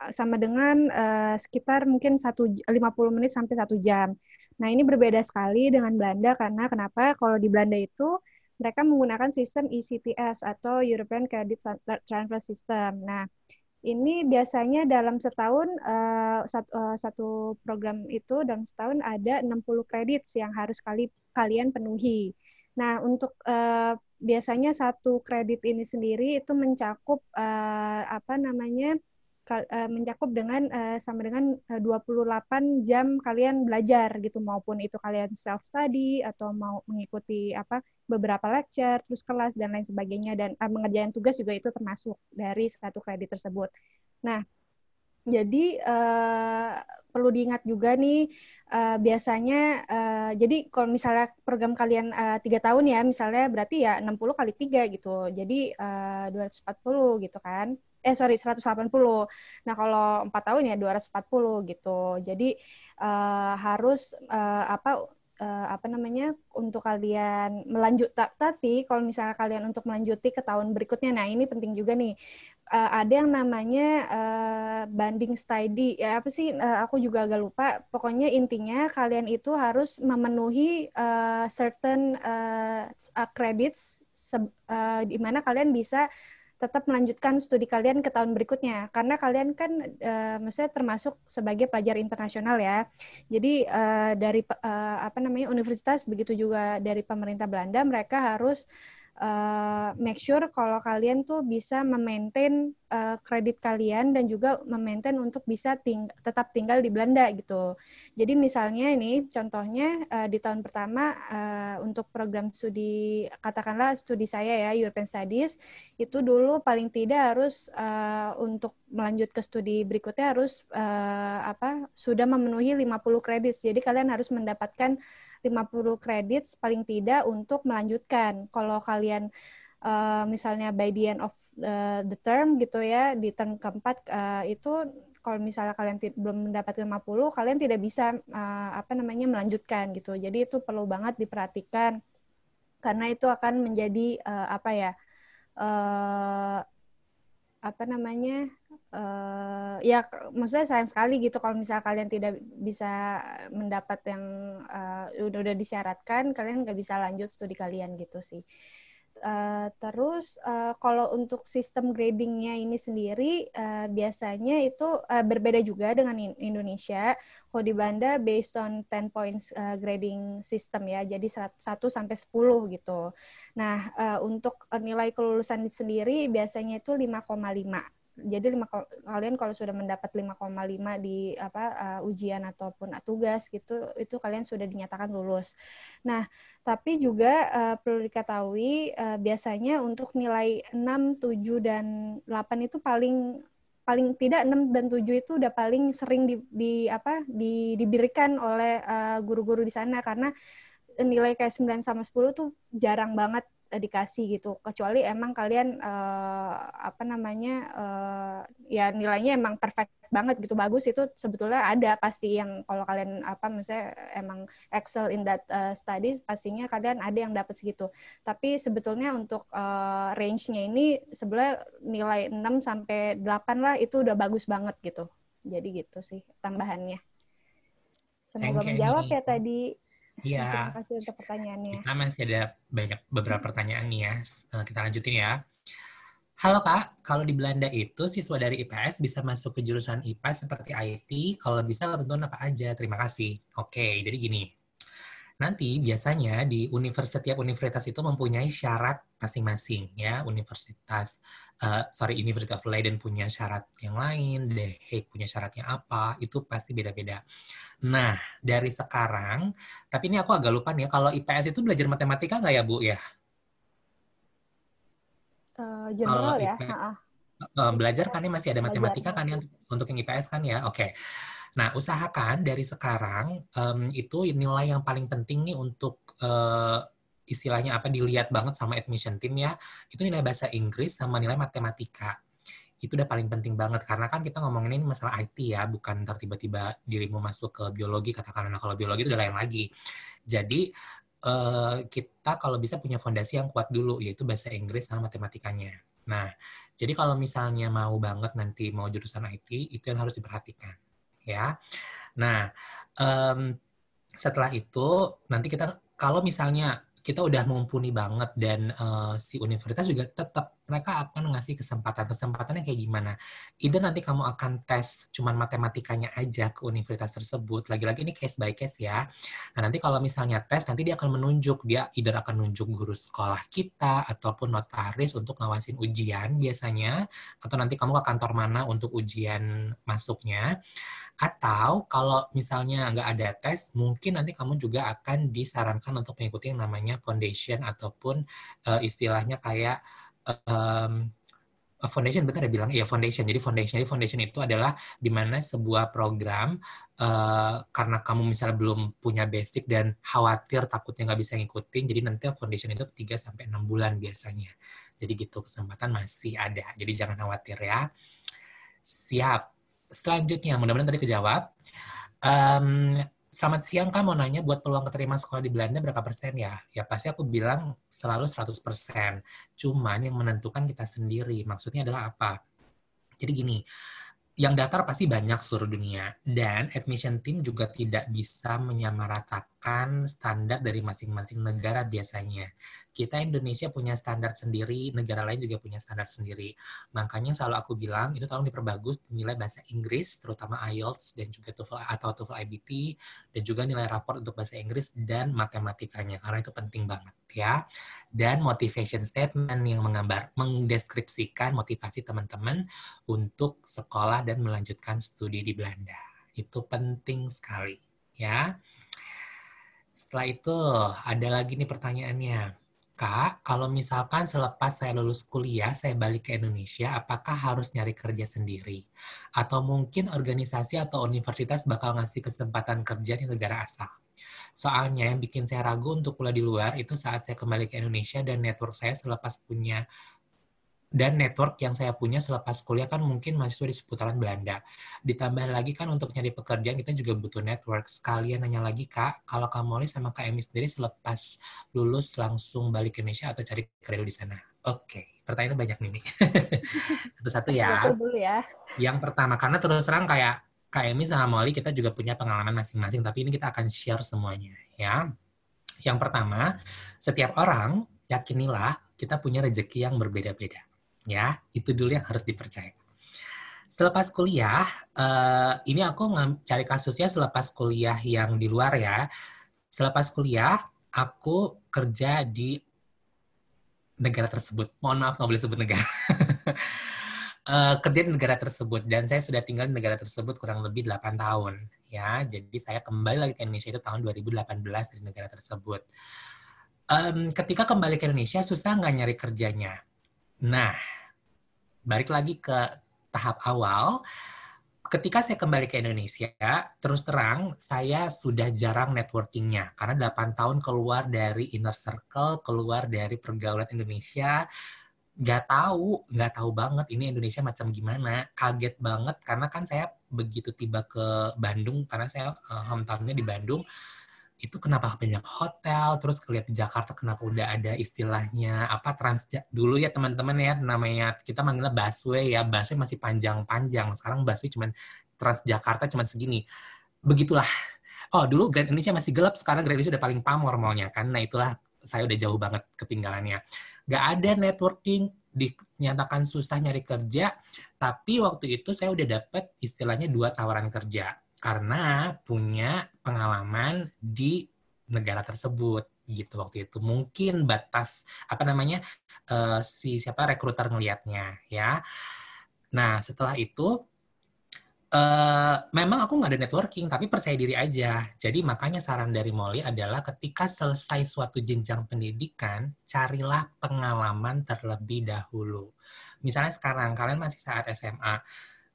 sama dengan sekitar mungkin 50 menit sampai 1 jam. Nah, ini berbeda sekali dengan Belanda karena kenapa? Kalau di Belanda itu mereka menggunakan sistem ECTS atau European Credit Transfer System. Nah, ini biasanya dalam setahun satu program itu dalam setahun ada 60 kredit yang harus kalian penuhi. Nah, untuk biasanya satu kredit ini sendiri itu mencakup mencakup dengan sama dengan 28 jam kalian belajar gitu, maupun itu kalian self study atau mau mengikuti beberapa lecture, terus kelas dan lain sebagainya, dan mengerjakan tugas juga itu termasuk dari satu kredit tersebut. Nah, jadi perlu diingat juga nih, biasanya jadi kalau misalnya program kalian 3 tahun ya, misalnya berarti ya 60 kali 3 gitu. Jadi 240 gitu kan. 180. Nah, kalau 4 tahun ya 240 gitu. Jadi harus untuk kalian tapi kalau misalnya kalian untuk melanjuti ke tahun berikutnya, nah ini penting juga nih. Ada yang namanya banding study, ya apa sih? Aku juga agak lupa. Pokoknya intinya kalian itu harus memenuhi certain credits di mana kalian bisa tetap melanjutkan studi kalian ke tahun berikutnya. Karena kalian kan maksudnya termasuk sebagai pelajar internasional ya. Jadi dari universitas, begitu juga dari pemerintah Belanda, mereka harus make sure kalau kalian tuh bisa memaintain kredit kalian dan juga memaintain untuk bisa tetap tinggal di Belanda gitu. Jadi misalnya ini contohnya di tahun pertama untuk program studi, katakanlah studi saya ya, European Studies, itu dulu paling tidak harus untuk melanjut ke studi berikutnya harus sudah memenuhi 50 kredit. Jadi kalian harus mendapatkan 50 kredit paling tidak untuk melanjutkan. Kalau kalian misalnya by the end of the term gitu ya, di term keempat itu kalau misalnya kalian belum mendapat 50, kalian tidak bisa melanjutkan gitu. Jadi itu perlu banget diperhatikan karena itu akan menjadi ya maksudnya sayang sekali gitu kalau misalnya kalian tidak bisa mendapat yang udah disyaratkan, kalian nggak bisa lanjut studi kalian gitu sih. Terus kalau untuk sistem gradingnya ini sendiri biasanya itu berbeda juga dengan Indonesia. Kalau di Belanda based on 10 points grading system ya, jadi 1 sampai 10 gitu. Nah, untuk nilai kelulusan sendiri biasanya itu 5,5. Jadi kalian kalau sudah mendapat 5,5 di ujian ataupun tugas gitu, itu kalian sudah dinyatakan lulus. Nah, tapi juga perlu diketahui biasanya untuk nilai 6, 7 dan 8 itu paling tidak 6 dan 7 itu udah paling sering diberikan oleh guru-guru di sana, karena nilai kayak 9 sama 10 tuh jarang banget dikasih gitu, kecuali emang kalian ya nilainya emang perfect banget gitu, bagus, itu sebetulnya ada pasti yang kalau kalian misalnya emang excel in that studies, pastinya kalian ada yang dapat segitu. Tapi sebetulnya untuk range-nya ini sebenarnya nilai 6 sampai 8 lah itu udah bagus banget gitu. Jadi gitu sih tambahannya. Semoga menjawab ya tadi. Iya. Terima kasih untuk pertanyaannya. Kita masih ada beberapa pertanyaan nih ya. Kita lanjutin ya. Halo Kak, kalau di Belanda itu siswa dari IPS bisa masuk ke jurusan IPA seperti IT, kalau bisa ketentuan apa aja? Terima kasih. Oke, jadi gini. Nanti biasanya di setiap universitas itu mempunyai syarat masing-masing ya. University of Leiden punya syarat yang lain, The Hague punya syaratnya apa, itu pasti beda-beda. Nah, dari sekarang, tapi ini aku agak lupa nih, kalau IPS itu belajar matematika nggak ya, Bu, ya? General ya? Belajar kan ya, masih ada matematika kan ya untuk yang IPS kan ya? Oke. Nah, usahakan dari sekarang, itu nilai yang paling penting nih untuk istilahnya dilihat banget sama admission team ya, itu nilai bahasa Inggris sama nilai matematika. Itu udah paling penting banget, karena kan kita ngomongin ini masalah IT ya, bukan tiba-tiba dirimu masuk ke biologi, katakanlah. Kalau biologi itu udah lain lagi. Jadi, kita kalau bisa punya fondasi yang kuat dulu, yaitu bahasa Inggris sama matematikanya. Nah, jadi kalau misalnya mau banget nanti mau jurusan IT, itu yang harus diperhatikan, ya. Nah, setelah itu nanti kita kalau misalnya kita udah mumpuni banget dan si universitas juga tetap mereka akan ngasih kesempatannya kayak gimana. Either nanti kamu akan tes cuman matematikanya aja ke universitas tersebut. Lagi-lagi ini case by case ya. Nah, nanti kalau misalnya tes nanti dia akan menunjuk, dia either akan nunjuk guru sekolah kita ataupun notaris untuk ngawasin ujian biasanya, atau nanti kamu ke kantor mana untuk ujian masuknya. Atau kalau misalnya nggak ada tes, mungkin nanti kamu juga akan disarankan untuk mengikuti yang namanya foundation ataupun istilahnya kayak foundation, betul ada bilang? Iya, foundation. Jadi foundation itu adalah di mana sebuah program karena kamu misalnya belum punya basic dan khawatir takutnya nggak bisa ngikutin, jadi nanti foundation itu 3-6 bulan biasanya. Jadi gitu, kesempatan masih ada. Jadi jangan khawatir ya. Siap. Selanjutnya, mudah-mudahan tadi kejawab. Selamat siang, Kak. Mau nanya, buat peluang keterima sekolah di Belanda berapa persen ya? Ya pasti aku bilang selalu 100%. Cuman yang menentukan kita sendiri. Maksudnya adalah apa? Jadi gini, yang daftar pasti banyak seluruh dunia. Dan admission team juga tidak bisa menyamaratakan standar dari masing-masing negara biasanya. Kita Indonesia punya standar sendiri, negara lain juga punya standar sendiri. Makanya selalu aku bilang, itu tolong diperbagus nilai bahasa Inggris, terutama IELTS dan juga TOEFL atau TOEFL IBT, dan juga nilai raport untuk bahasa Inggris dan matematikanya, karena itu penting banget ya. Dan motivation statement yang mendeskripsikan motivasi teman-teman untuk sekolah dan melanjutkan studi di Belanda. Itu penting sekali ya. Setelah itu ada lagi nih pertanyaannya. Kak, kalau misalkan selepas saya lulus kuliah, saya balik ke Indonesia, apakah harus nyari kerja sendiri? Atau mungkin organisasi atau universitas bakal ngasih kesempatan kerja di negara asal? Soalnya yang bikin saya ragu untuk kuliah di luar itu saat saya kembali ke Indonesia dan network yang saya punya selepas kuliah kan mungkin mahasiswa di seputaran Belanda. Ditambah lagi kan untuk nyari pekerjaan kita juga butuh network. Sekalian nanya lagi, Kak, kalau Kak Molly sama Kak Emi sendiri selepas lulus langsung balik ke Indonesia atau cari kerja di sana? Oke, pertanyaannya banyak nih. Satu-satu ya. Dulu ya. Yang pertama, karena terus terang kayak Kak Emi sama Molly kita juga punya pengalaman masing-masing, tapi ini kita akan share semuanya ya. Yang pertama, setiap orang yakinilah kita punya rezeki yang berbeda-beda. Ya, itu dulu yang harus dipercaya. Selepas kuliah, ini aku cari kasusnya selepas kuliah yang di luar ya. Selepas kuliah, aku kerja di negara tersebut. Mohon maaf, nggak boleh sebut negara. Kerja di negara tersebut, dan saya sudah tinggal di negara tersebut kurang lebih 8 tahun. Ya, jadi saya kembali lagi ke Indonesia itu tahun 2018 dari negara tersebut. Ketika kembali ke Indonesia, susah nggak nyari kerjanya? Nah, balik lagi ke tahap awal. Ketika saya kembali ke Indonesia, terus terang, saya sudah jarang networking-nya. Karena 8 tahun keluar dari inner circle, keluar dari pergaulan Indonesia, nggak tahu banget ini Indonesia macam gimana. Kaget banget, karena kan saya begitu tiba ke Bandung, karena saya hometown-nya di Bandung, itu kenapa banyak hotel, terus kelihat di Jakarta kenapa udah ada istilahnya apa dulu ya teman-teman ya, namanya kita manggilnya busway ya, busway masih panjang-panjang, sekarang busway cuman Transjakarta cuman segini, begitulah. Oh, dulu Grand Indonesia masih gelap, sekarang Grand Indonesia udah paling pamor mallnya kan, nah itulah saya udah jauh banget ketinggalannya. Nggak ada networking, dinyatakan susah nyari kerja, tapi waktu itu saya udah dapet istilahnya 2 tawaran kerja karena punya pengalaman di negara tersebut gitu waktu itu. Mungkin batas apa namanya siapa rekruter ngelihatnya ya. Nah setelah itu memang aku nggak ada networking, tapi percaya diri aja. Jadi makanya saran dari Molly adalah ketika selesai suatu jenjang pendidikan, carilah pengalaman terlebih dahulu. Misalnya sekarang kalian masih saat SMA,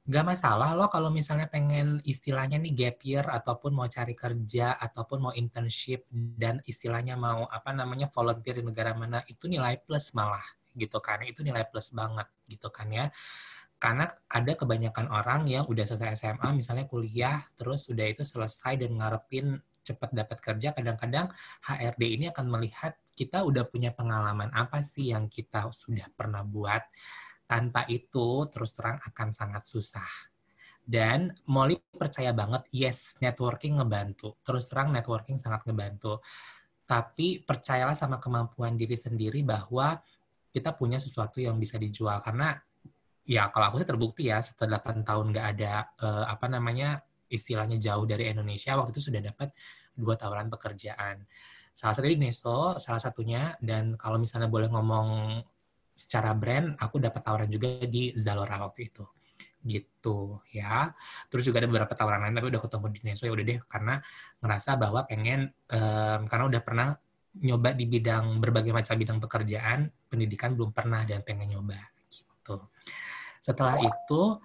nggak masalah loh kalau misalnya pengen istilahnya nih gap year ataupun mau cari kerja ataupun mau internship dan istilahnya mau apa namanya volunteer di negara mana, itu nilai plus malah gitu kan, itu nilai plus banget gitu kan ya, karena ada kebanyakan orang yang udah selesai SMA misalnya kuliah terus udah itu selesai dan ngarepin cepat dapat kerja, kadang-kadang HRD ini akan melihat kita udah punya pengalaman apa sih yang kita sudah pernah buat. Tanpa itu, terus terang akan sangat susah. Dan Molly percaya banget, yes, networking ngebantu. Terus terang networking sangat ngebantu. Tapi percayalah sama kemampuan diri sendiri bahwa kita punya sesuatu yang bisa dijual. Karena ya kalau aku sih terbukti ya, setelah 8 tahun nggak ada istilahnya jauh dari Indonesia, waktu itu sudah dapat 2 tawaran pekerjaan. Salah satu di Neso, salah satunya, dan kalau misalnya boleh ngomong secara brand, aku dapat tawaran juga di Zalora waktu itu. Gitu ya. Terus juga ada beberapa tawaran lain, tapi udah ketemu di Neso, ya udah deh, karena ngerasa bahwa pengen, karena udah pernah nyoba di berbagai macam bidang pekerjaan, pendidikan belum pernah dan pengen nyoba gitu. Setelah itu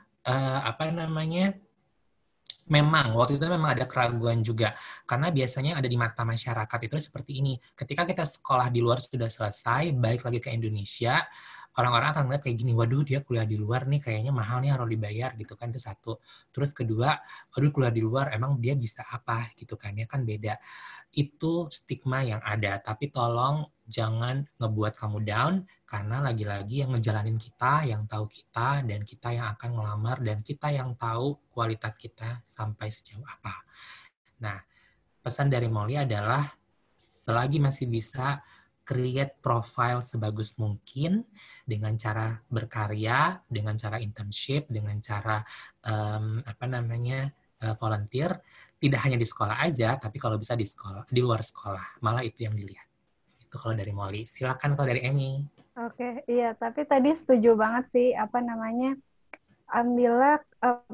memang waktu itu memang ada keraguan juga karena biasanya ada di mata masyarakat itu seperti ini. Ketika kita sekolah di luar sudah selesai, balik lagi ke Indonesia, orang-orang akan ngeliat kayak gini, waduh dia kuliah di luar nih kayaknya mahal nih harus dibayar gitu kan, itu satu. Terus kedua, waduh kuliah di luar emang dia bisa apa gitu kan, ya kan beda. Itu stigma yang ada, tapi tolong jangan ngebuat kamu down, karena lagi-lagi yang ngejalanin kita, yang tahu kita, dan kita yang akan ngelamar, dan kita yang tahu kualitas kita sampai sejauh apa. Nah, pesan dari Molly adalah selagi masih bisa create profile sebagus mungkin dengan cara berkarya, dengan cara internship, dengan cara volunteer, tidak hanya di sekolah aja, tapi kalau bisa di sekolah, di luar sekolah, malah itu yang dilihat. Itu kalau dari Molly. Silakan kalau dari Emmy. Oke, iya. Tapi tadi setuju banget sih, ambillah,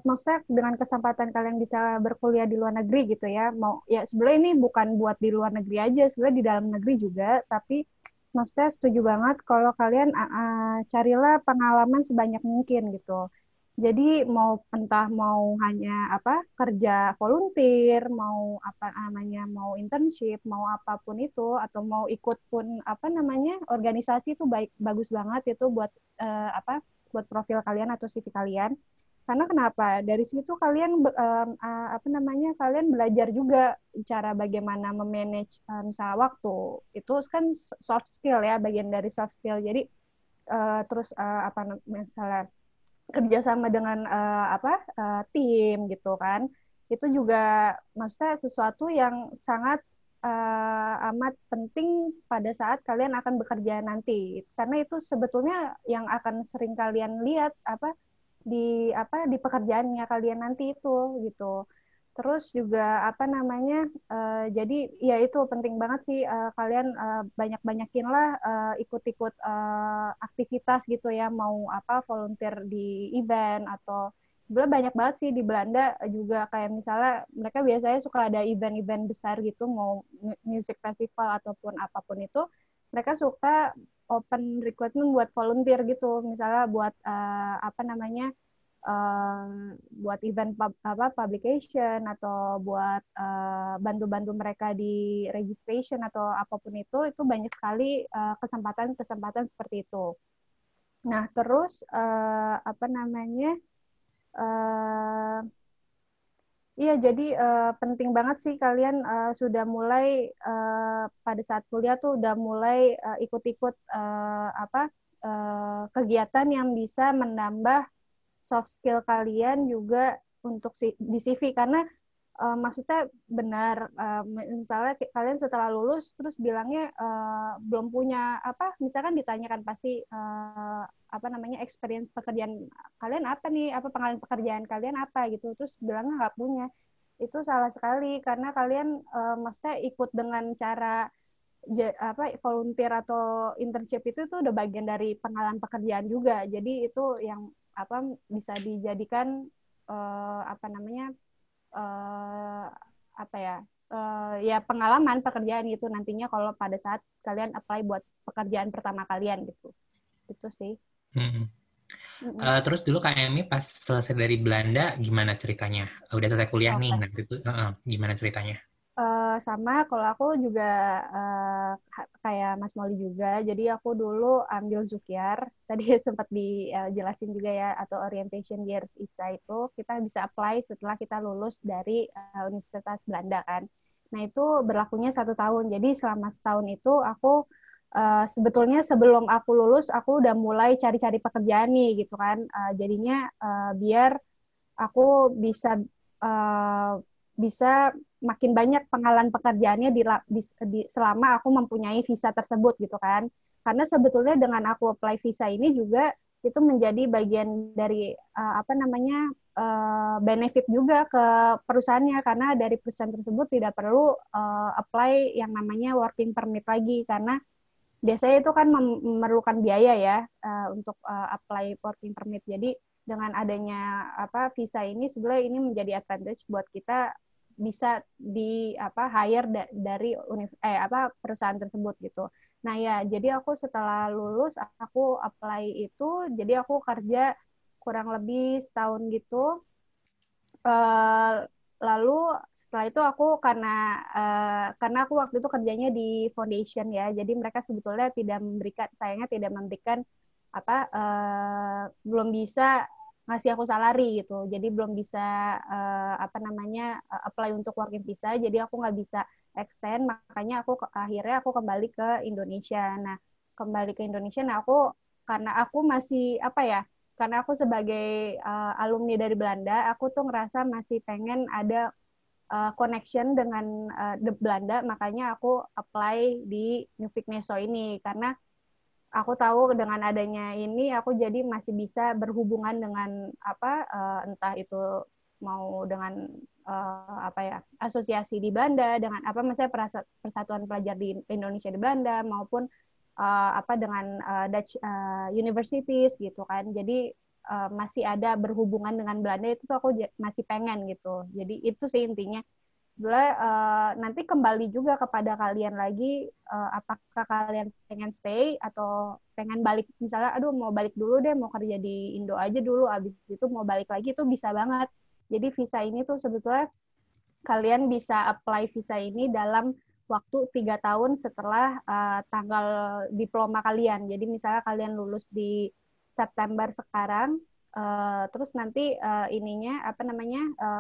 maksudnya dengan kesempatan kalian bisa berkuliah di luar negeri gitu ya. Sebenarnya ini bukan buat di luar negeri aja, sebenarnya di dalam negeri juga. Tapi maksudnya setuju banget kalau kalian carilah pengalaman sebanyak mungkin gitu. Jadi mau hanya kerja volunteer, mau internship, mau apapun itu, atau mau ikut pun organisasi itu bagus banget itu buat buat profil kalian atau CV kalian. Karena kenapa? Dari situ kalian kalian belajar juga cara bagaimana memanage misalnya waktu. Itu kan soft skill ya, bagian dari soft skill. Jadi misalnya kerjasama dengan tim gitu kan, itu juga maksudnya sesuatu yang sangat amat penting pada saat kalian akan bekerja nanti, karena itu sebetulnya yang akan sering kalian lihat di pekerjaannya kalian nanti itu gitu. Terus juga jadi ya itu penting banget sih kalian banyak-banyakinlah ikut-ikut aktivitas gitu ya, mau volunteer di event, atau sebenarnya banyak banget sih di Belanda juga, kayak misalnya mereka biasanya suka ada event-event besar gitu, mau music festival ataupun apapun itu, mereka suka open recruitment buat volunteer gitu, misalnya buat buat event publication, atau buat bantu-bantu mereka di registration atau apapun itu banyak sekali kesempatan-kesempatan seperti itu. Nah, terus iya, jadi penting banget sih kalian sudah mulai pada saat kuliah tuh udah mulai ikut-ikut kegiatan yang bisa menambah soft skill kalian juga untuk di CV, karena maksudnya benar misalnya kalian setelah lulus terus bilangnya belum punya misalkan ditanyakan pasti experience pekerjaan kalian apa nih, pengalaman pekerjaan kalian apa gitu, terus bilangnya nggak punya. Itu salah sekali, karena kalian maksudnya ikut dengan cara volunteer atau internship itu udah bagian dari pengalaman pekerjaan juga. Jadi itu yang bisa dijadikan ya pengalaman pekerjaan gitu nantinya kalau pada saat kalian apply buat pekerjaan pertama kalian gitu. Itu sih. Terus dulu Kak Emi pas selesai dari Belanda gimana ceritanya? Udah selesai kuliah nih, nanti itu gimana ceritanya? Sama, kalau aku juga kayak Mas Molly juga. Jadi aku dulu ambil Zukyar. Tadi sempat dijelasin juga ya, atau orientation year visa itu kita bisa apply setelah kita lulus dari Universitas Belanda kan. Nah itu berlakunya 1 tahun. Jadi selama setahun itu aku sebetulnya sebelum aku lulus aku udah mulai cari-cari pekerjaan nih gitu kan. Jadinya biar aku bisa makin banyak pengalaman pekerjaannya selama aku mempunyai visa tersebut gitu kan. Karena sebetulnya dengan aku apply visa ini juga itu menjadi bagian dari benefit juga ke perusahaannya, karena dari perusahaan tersebut tidak perlu apply yang namanya working permit lagi, karena biasanya itu kan memerlukan biaya ya untuk apply working permit. Jadi dengan adanya visa ini sebenarnya ini menjadi advantage buat kita bisa di hire dari perusahaan tersebut gitu. Nah ya, jadi aku setelah lulus aku apply itu, jadi aku kerja kurang lebih setahun gitu. Lalu setelah itu aku karena aku waktu itu kerjanya di foundation ya, jadi mereka sebetulnya sayangnya tidak memberikan belum bisa ngasih aku salary gitu, jadi belum bisa apply untuk working visa, jadi aku nggak bisa extend, makanya akhirnya aku kembali ke Indonesia. Nah kembali ke Indonesia, karena aku masih karena aku sebagai alumni dari Belanda, aku tuh ngerasa masih pengen ada connection dengan Belanda, makanya aku apply di Nuffic Neso ini, karena aku tahu dengan adanya ini aku jadi masih bisa berhubungan dengan entah itu mau dengan asosiasi di Belanda, dengan misalnya persatuan pelajar di Indonesia di Belanda, maupun dengan Dutch universities gitu kan. Jadi masih ada berhubungan dengan Belanda, itu tuh aku masih pengen gitu. Jadi itu sih intinya. Nanti kembali juga kepada kalian lagi, apakah kalian pengen stay atau pengen balik, misalnya aduh mau balik dulu deh, mau kerja di Indo aja dulu, abis itu mau balik lagi, itu bisa banget. Jadi visa ini tuh sebetulnya kalian bisa apply visa ini dalam waktu 3 tahun setelah tanggal diploma kalian. Jadi misalnya kalian lulus di September sekarang, terus nanti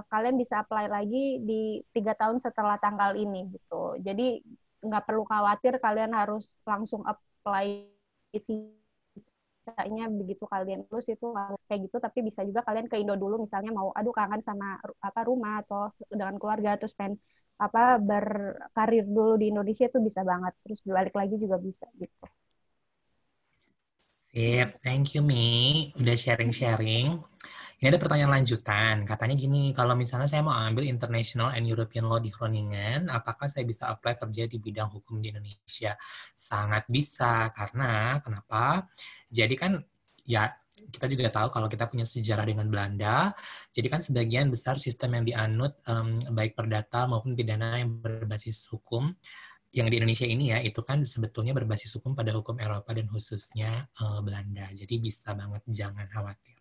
kalian bisa apply lagi di 3 tahun setelah tanggal ini gitu. Jadi nggak perlu khawatir kalian harus langsung apply visanya begitu kalian lulus, itu kayak gitu. Tapi bisa juga kalian ke Indo dulu, misalnya mau kangen sama rumah atau dengan keluarga, terus pengen berkarir dulu di Indonesia, itu bisa banget. Terus balik lagi juga bisa gitu. Sip, thank you Mi, udah sharing-sharing. Ini ada pertanyaan lanjutan, katanya gini, kalau misalnya saya mau ambil International and European Law di Groningen, apakah saya bisa apply kerja di bidang hukum di Indonesia? Sangat bisa, karena kenapa? Jadi kan, ya kita juga tahu kalau kita punya sejarah dengan Belanda, jadi kan sebagian besar sistem yang dianut, baik perdata maupun pidana yang berbasis hukum, yang di Indonesia ini ya, itu kan sebetulnya berbasis hukum pada hukum Eropa dan khususnya Belanda. Jadi bisa banget, jangan khawatir.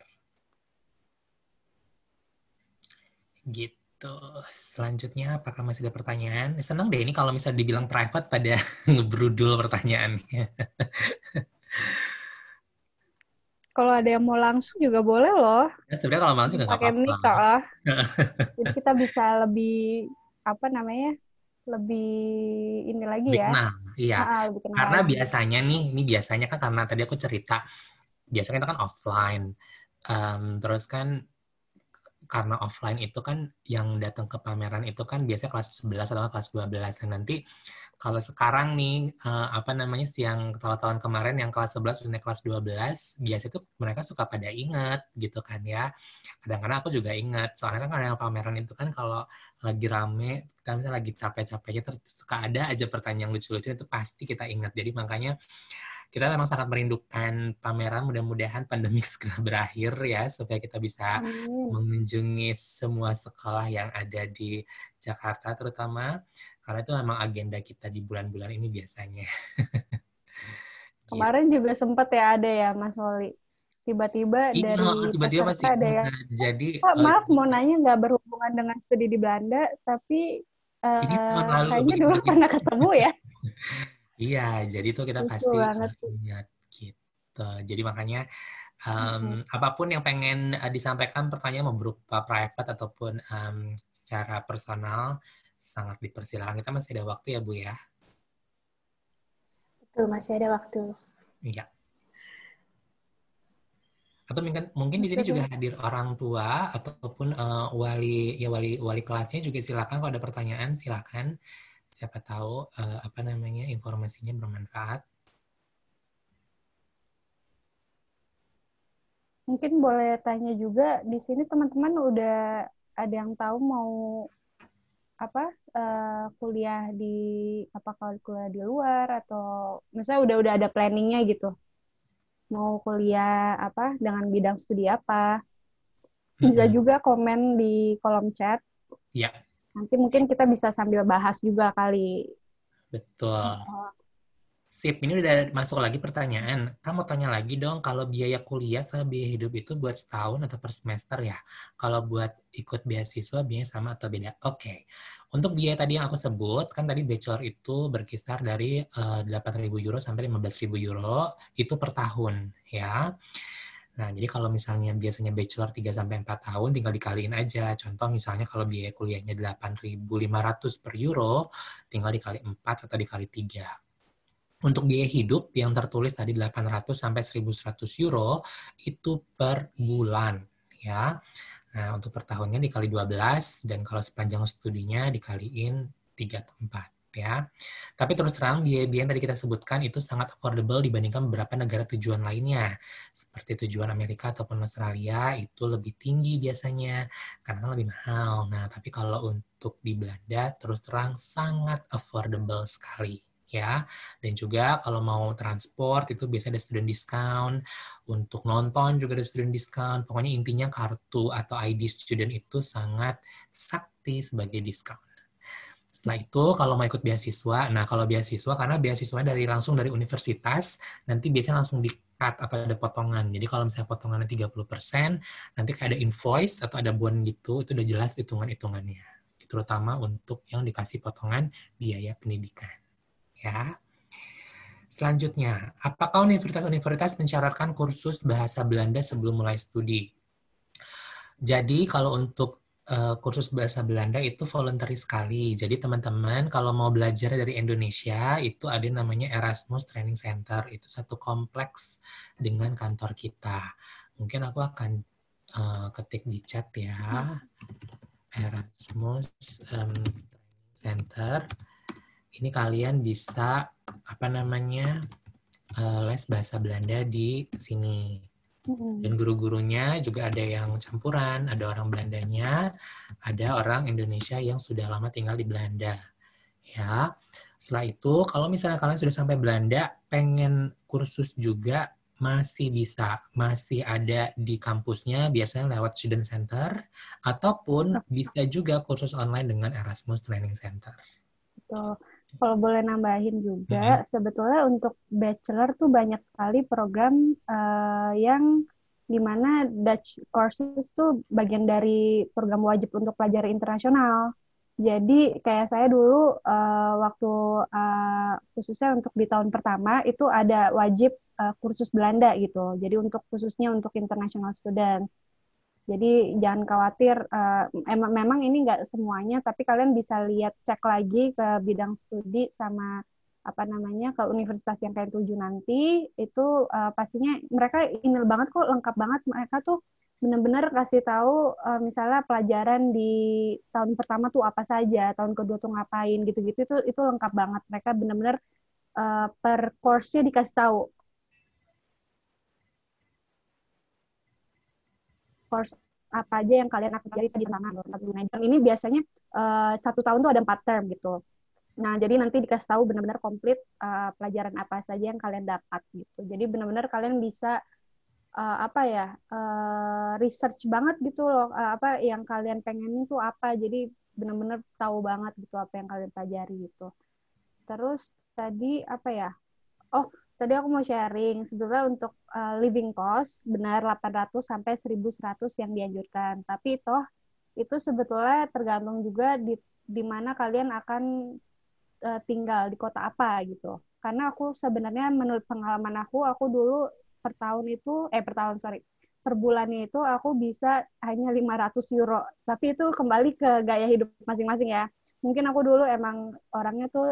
Gitu. Selanjutnya, apakah masih ada pertanyaan? Senang deh ini kalau misalnya dibilang private pada ngebrudul pertanyaannya. Kalau ada yang mau langsung juga boleh loh. Ya, sebenarnya kalau langsung nggak pakai mic apa-apa. lah. Jadi kita bisa lebih lebih ini lagi lebih ya. kenal, iya. Lebih kenal Karena lagi. biasanya nih, ini biasanya kan karena tadi aku cerita, biasanya kita kan offline. Terus kan karena offline itu kan yang datang ke pameran itu kan biasanya kelas 11 atau kelas 12. Dan nanti kalau sekarang nih, yang tahun kemarin yang kelas 11 dan kelas 12, biasanya tuh mereka suka pada ingat gitu kan ya. Kadang-kadang aku juga ingat, soalnya kan karena pameran itu kan kalau lagi rame, kita misalnya lagi capek-capeknya, terus suka ada aja pertanyaan lucu-lucu, itu pasti kita ingat. Jadi makanya kita memang sangat merindukan pameran, mudah-mudahan pandemi segera berakhir ya, supaya kita bisa mengunjungi semua sekolah yang ada di Jakarta terutama, karena itu memang agenda kita di bulan-bulan ini biasanya. Kemarin juga sempat ya ada ya Mas Woli. Tiba-tiba dari tiba-tiba peserta ada yang jadi maaf mau nanya nggak berhubungan dengan studi di Belanda, tapi ini tahun lalu kayaknya dulu pernah ketemu ya. Iya, jadi itu kita pasti ingat gitu. Jadi makanya apapun yang pengen disampaikan, pertanyaan mau berupa private ataupun secara personal, sangat dipersilakan. Kita masih ada waktu ya Bu ya. Tuh, masih ada waktu. Iya. Atau mungkin di sini juga hadir orang tua ataupun wali kelasnya juga silakan kalau ada pertanyaan silakan. Siapa tahu informasinya bermanfaat. Mungkin boleh tanya juga di sini teman-teman udah ada yang tahu mau kuliah kuliah di luar atau misalnya udah ada planningnya gitu, mau kuliah dengan bidang studi apa, bisa juga komen di kolom chat. Ya. Nanti mungkin kita bisa sambil bahas juga kali. Betul. Sip, ini udah masuk lagi pertanyaan. Kamu tanya lagi dong, kalau biaya kuliah sama biaya hidup itu buat setahun atau per semester ya? Kalau buat ikut beasiswa, biayanya sama atau beda? Oke. Untuk biaya tadi yang aku sebut, kan tadi bachelor itu berkisar dari 8.000 euro sampai 15.000 euro, itu per tahun ya. Nah, jadi kalau misalnya biasanya bachelor 3-4 tahun, tinggal dikaliin aja. Contoh misalnya kalau biaya kuliahnya 8.500 per euro, tinggal dikali 4 atau dikali 3. Untuk biaya hidup yang tertulis tadi 800 sampai 1.100 euro itu per bulan ya. Nah, untuk per tahunnya dikali 12 dan kalau sepanjang studinya dikaliin 3 atau 4 ya. Tapi terus terang biaya-biaya yang tadi kita sebutkan itu sangat affordable dibandingkan beberapa negara tujuan lainnya. Seperti tujuan Amerika ataupun Australia itu lebih tinggi biasanya karena lebih mahal. Nah, tapi kalau untuk di Belanda terus terang sangat affordable sekali. Ya, dan juga kalau mau transport itu biasanya ada student discount, untuk nonton juga ada student discount, pokoknya intinya kartu atau ID student itu sangat sakti sebagai diskon. Setelah itu kalau mau ikut beasiswa, nah kalau beasiswa karena beasiswa langsung dari universitas, nanti biasanya langsung di-cut atau ada potongan. Jadi kalau misalnya potongannya 30%, nanti kayak ada invoice atau ada bond gitu, itu udah jelas hitungan-hitungannya. Terutama untuk yang dikasih potongan biaya pendidikan. Ya. Selanjutnya, apakah universitas-universitas mensyaratkan kursus bahasa Belanda sebelum mulai studi? Jadi kalau untuk kursus bahasa Belanda itu voluntary sekali. Jadi teman-teman kalau mau belajar dari Indonesia itu ada namanya Erasmus Training Center. Itu satu kompleks dengan kantor kita. Mungkin aku akan ketik di chat ya. Erasmus Training Center. Ini kalian bisa les bahasa Belanda di sini. Dan guru-gurunya juga ada yang campuran, ada orang Belandanya, ada orang Indonesia yang sudah lama tinggal di Belanda. Ya. Setelah itu, kalau misalnya kalian sudah sampai Belanda, pengen kursus juga masih bisa, masih ada di kampusnya, biasanya lewat student center, ataupun bisa juga kursus online dengan Erasmus Training Center. Betul. Kalau boleh nambahin juga, sebetulnya untuk bachelor tuh banyak sekali program yang dimana Dutch courses tuh bagian dari program wajib untuk pelajar internasional. Jadi kayak saya dulu waktu khususnya untuk di tahun pertama itu ada wajib kursus Belanda gitu. Jadi khususnya untuk international students. Jadi jangan khawatir, memang ini nggak semuanya, tapi kalian bisa cek lagi ke bidang studi sama ke universitas yang kalian tuju nanti, itu pastinya mereka email banget kok, lengkap banget. Mereka tuh benar-benar kasih tahu misalnya pelajaran di tahun pertama tuh apa saja, tahun kedua tuh ngapain, gitu-gitu itu lengkap banget. Mereka benar-benar per course-nya dikasih tahu. Course apa aja yang kalian akan pelajari di mana. Ini biasanya 1 tahun tuh ada 4 term gitu. Nah, jadi nanti dikasih tahu benar-benar komplit pelajaran apa saja yang kalian dapat gitu. Jadi benar-benar kalian bisa research banget gitu loh, apa yang kalian pengen itu apa. Jadi benar-benar tahu banget gitu apa yang kalian pelajari gitu. Terus tadi tadi aku mau sharing, sebetulnya untuk living cost benar 800 sampai 1.100 yang dianjurkan. Tapi itu sebetulnya tergantung juga di mana kalian akan tinggal, di kota apa gitu. Karena aku sebenarnya menurut pengalaman aku dulu per bulannya itu aku bisa hanya 500 euro. Tapi itu kembali ke gaya hidup masing-masing ya. mungkin aku dulu emang orangnya tuh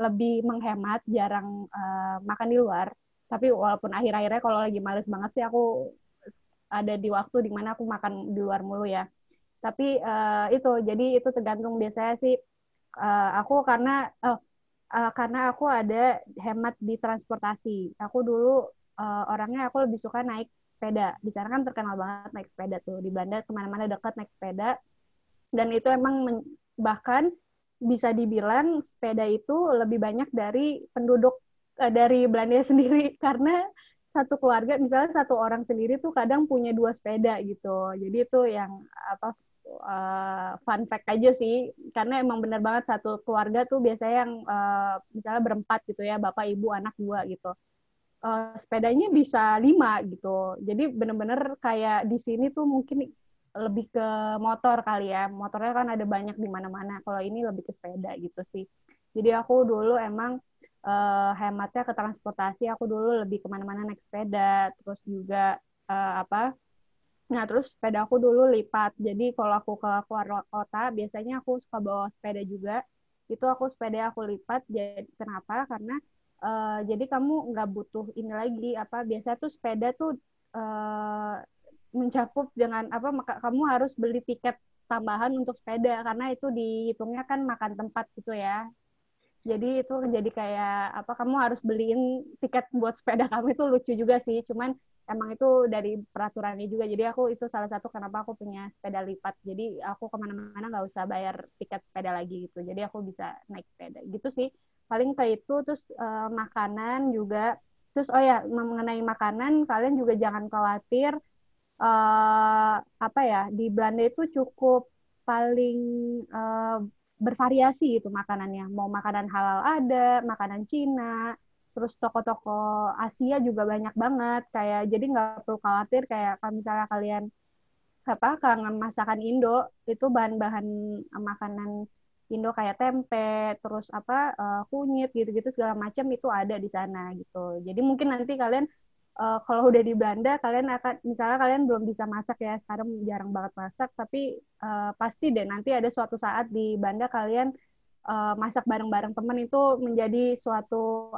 lebih menghemat, jarang makan di luar. Tapi walaupun akhir-akhirnya kalau lagi males banget sih aku ada di waktu di mana aku makan di luar mulu ya. Tapi jadi itu tergantung biasanya sih aku karena aku ada hemat di transportasi. Aku dulu orangnya aku lebih suka naik sepeda. Di sana kan terkenal banget naik sepeda tuh. Di Belanda kemana-mana dekat naik sepeda. Dan itu emang bahkan bisa dibilang sepeda itu lebih banyak dari penduduk dari Belanda sendiri. Karena satu keluarga, misalnya satu orang sendiri tuh kadang punya 2 sepeda gitu. Jadi itu yang fun fact aja sih, karena emang bener banget satu keluarga tuh biasanya yang misalnya berempat gitu ya, bapak, ibu, anak 2 gitu. Sepedanya bisa 5 gitu. Jadi bener-bener kayak di sini tuh mungkin lebih ke motor kali ya. Motornya kan ada banyak di mana-mana. Kalau ini lebih ke sepeda gitu sih. Jadi aku dulu emang hematnya ke transportasi. Aku dulu lebih kemana-mana naik sepeda. Terus juga Nah, terus sepeda aku dulu lipat. Jadi kalau aku ke keluar kota, biasanya aku suka bawa sepeda juga. Itu sepeda aku lipat. Jadi kenapa? Karena jadi kamu nggak butuh ini lagi biasa tuh sepeda tuh mencakup dengan kamu harus beli tiket tambahan untuk sepeda karena itu dihitungnya kan makan tempat gitu ya. Jadi itu jadi kayak kamu harus beliin tiket buat sepeda kamu. Itu lucu juga sih, cuman emang itu dari peraturannya juga. Jadi aku itu salah satu kenapa aku punya sepeda lipat. Jadi aku kemana-mana nggak usah bayar tiket sepeda lagi gitu. Jadi aku bisa naik sepeda gitu sih. Paling kayak itu. Terus makanan juga. Terus mengenai makanan kalian juga jangan khawatir. Di Belanda itu cukup paling bervariasi gitu makanannya. Mau makanan halal ada, makanan Cina, terus toko-toko Asia juga banyak banget. Kayak jadi nggak perlu khawatir kayak kalau misalnya kalian kangen masakan Indo, itu bahan-bahan makanan Indo kayak tempe, terus kunyit gitu-gitu segala macam itu ada di sana gitu. Jadi mungkin nanti kalian kalau udah di Belanda kalian akan misalnya kalian belum bisa masak ya, sekarang jarang banget masak, tapi pasti deh nanti ada suatu saat di Belanda kalian masak bareng-bareng temen itu menjadi suatu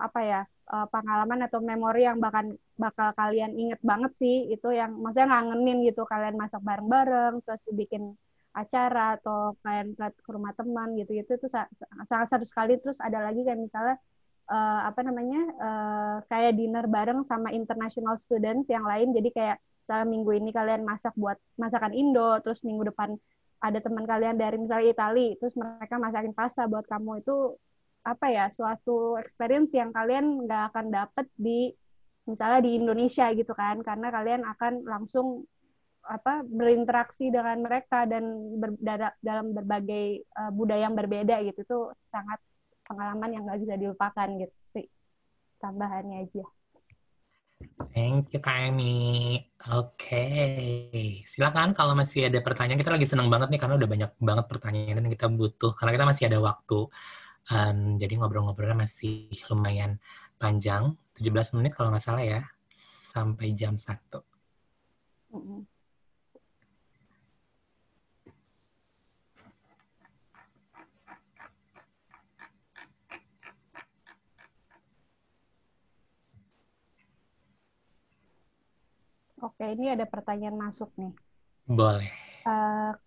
pengalaman atau memori yang bakal kalian inget banget sih. Itu yang maksudnya ngangenin gitu, kalian masak bareng-bareng terus bikin acara atau kalian ke rumah teman gitu-gitu itu sangat seru sekali. Terus ada lagi kayak misalnya kayak dinner bareng sama international students yang lain. Jadi kayak misalnya minggu ini kalian masak buat masakan Indo, terus minggu depan ada teman kalian dari misalnya Italia, terus mereka masakin pasta buat kamu. Itu suatu experience yang kalian nggak akan dapet di misalnya di Indonesia gitu kan, karena kalian akan langsung berinteraksi dengan mereka dan dalam berbagai budaya yang berbeda gitu. Itu sangat pengalaman yang nggak bisa dilupakan gitu sih, tambahannya aja. Thank you, Kak Emi. Oke, silakan kalau masih ada pertanyaan. Kita lagi senang banget nih karena udah banyak banget pertanyaan dan kita butuh, karena kita masih ada waktu. Jadi ngobrol-ngobrolnya masih lumayan panjang, 17 menit kalau nggak salah ya, sampai jam 1. Oke, ini ada pertanyaan masuk nih. Boleh.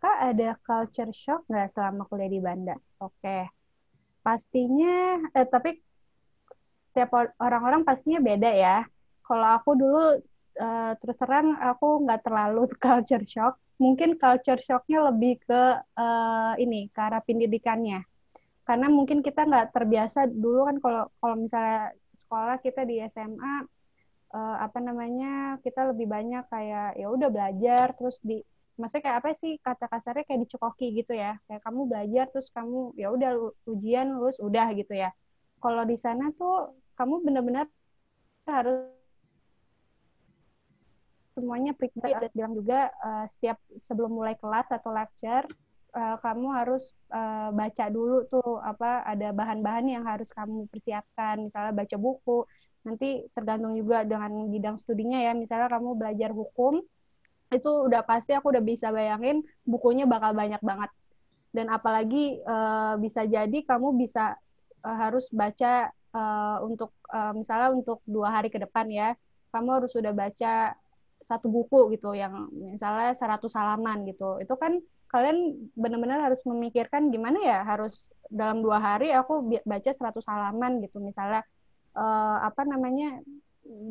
Kak, ada culture shock nggak selama kuliah di Banda? Oke. Pastinya, tapi setiap orang-orang pastinya beda ya. Kalau aku dulu, terus terang aku nggak terlalu culture shock. Mungkin culture shock-nya lebih ke ke arah pendidikannya. Karena mungkin kita nggak terbiasa dulu kan kalau misalnya sekolah kita di SMA, kita lebih banyak kayak ya udah belajar terus maksudnya kayak apa sih kata kasarnya kayak dicekoki gitu ya, kayak kamu belajar terus kamu ya udah ujian lulus udah gitu ya. Kalau di sana tuh kamu benar-benar harus semuanya prepare. Bilang juga setiap sebelum mulai kelas atau lecture kamu harus baca dulu tuh ada bahan-bahan yang harus kamu persiapkan, misalnya baca buku. Nanti tergantung juga dengan bidang studinya ya. Misalnya kamu belajar hukum, itu udah pasti aku udah bisa bayangin bukunya bakal banyak banget. Dan apalagi bisa jadi kamu bisa harus baca untuk misalnya untuk 2 hari ke depan ya, kamu harus sudah baca satu buku gitu yang misalnya 100 halaman gitu. Itu kan kalian benar-benar harus memikirkan gimana ya, harus dalam 2 hari aku baca 100 halaman gitu misalnya, apa namanya,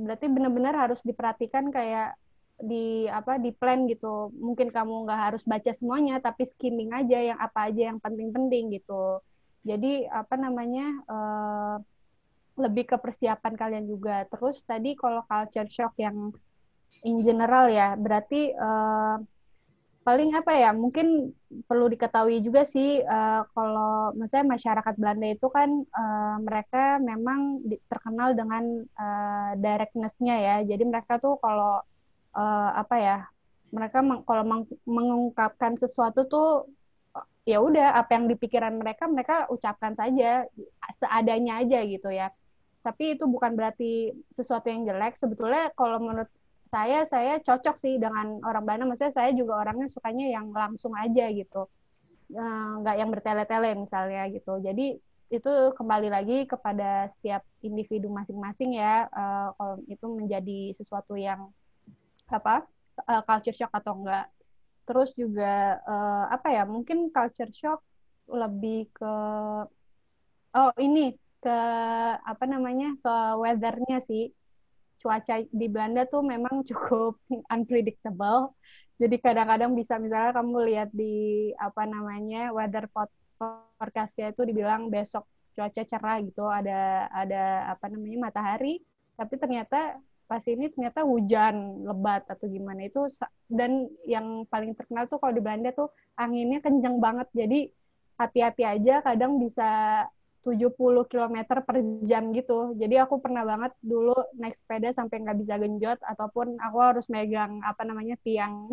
berarti benar-benar harus diperhatikan kayak di plan gitu. Mungkin kamu nggak harus baca semuanya, tapi skimming aja yang apa aja yang penting-penting gitu. Jadi apa namanya, lebih ke persiapan kalian juga. Terus tadi kalau culture shock yang in general ya, berarti paling apa ya, mungkin perlu diketahui juga sih, kalau misalnya masyarakat Belanda itu kan mereka memang terkenal dengan directness-nya ya. Jadi mereka tuh kalau apa ya, mereka kalau mengungkapkan sesuatu tuh ya udah apa yang di pikiran mereka mereka ucapkan saja seadanya aja gitu ya. Tapi itu bukan berarti sesuatu yang jelek. Sebetulnya kalau menurut saya cocok sih dengan orang Belanda. Maksudnya saya juga orangnya sukanya yang langsung aja gitu, nggak yang bertele-tele misalnya gitu. Jadi itu kembali lagi kepada setiap individu masing-masing ya, kalau itu menjadi sesuatu yang apa, culture shock atau enggak. Terus juga apa ya, mungkin culture shock lebih ke ini ke apa namanya, ke weathernya sih. Cuaca di Belanda tuh memang cukup unpredictable. Jadi kadang-kadang bisa misalnya kamu lihat di apa namanya, weather forecast-nya itu dibilang besok cuaca cerah gitu, ada apa namanya, matahari, tapi ternyata pas ini ternyata hujan lebat atau gimana itu. Dan yang paling terkenal tuh kalau di Belanda tuh anginnya kenceng banget. Jadi hati-hati aja, kadang bisa 70 kilometer per jam gitu. Jadi aku pernah banget dulu naik sepeda sampai nggak bisa genjot, ataupun aku harus megang apa namanya, tiang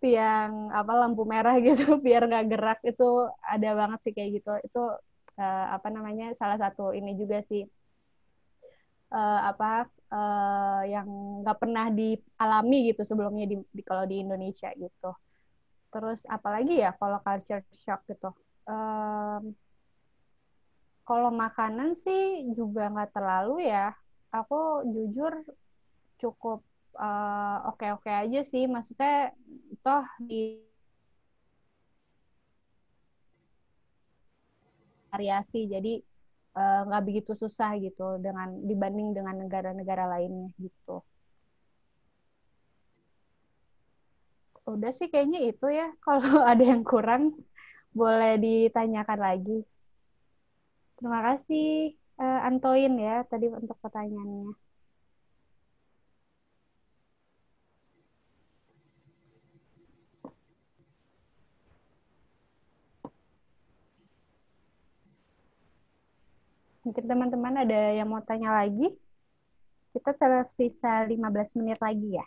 tiang apa, lampu merah gitu biar nggak gerak. Itu ada banget sih kayak gitu. Itu apa namanya, salah satu ini juga sih, apa yang nggak pernah dialami gitu sebelumnya kalau di Indonesia gitu. Terus apalagi ya kalau culture shock gitu. Kalau makanan sih juga nggak terlalu ya. Aku jujur cukup oke-oke aja sih. Maksudnya toh di variasi, jadi nggak begitu susah gitu dibanding dengan negara-negara lainnya gitu. Udah sih kayaknya itu ya. Kalau ada yang kurang boleh ditanyakan lagi. Terima kasih Antoin ya tadi untuk pertanyaannya. Mungkin teman-teman ada yang mau tanya lagi? Kita tersisa 15 menit lagi ya.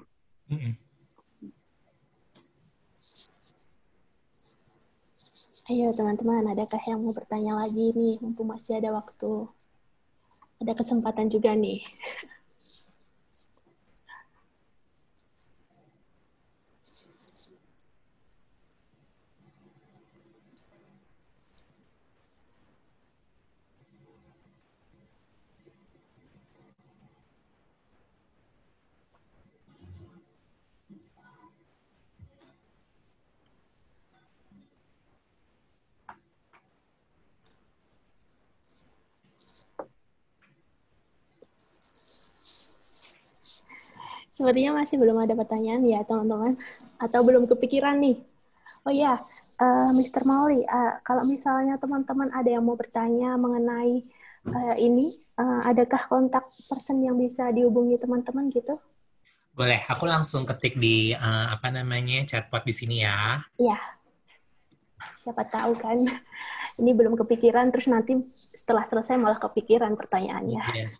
Ayo teman-teman, adakah yang mau bertanya lagi nih? Mumpung masih ada waktu. Ada kesempatan juga nih. Sepertinya masih belum ada pertanyaan ya teman-teman, atau belum kepikiran nih. Oh ya, Mr. Mauli, kalau misalnya teman-teman ada yang mau bertanya mengenai ini, adakah kontak person yang bisa dihubungi teman-teman gitu? Boleh, aku langsung ketik di apa namanya chatbot di sini ya. Iya, siapa tahu kan. Ini belum kepikiran, terus nanti setelah selesai malah kepikiran pertanyaannya. Yes.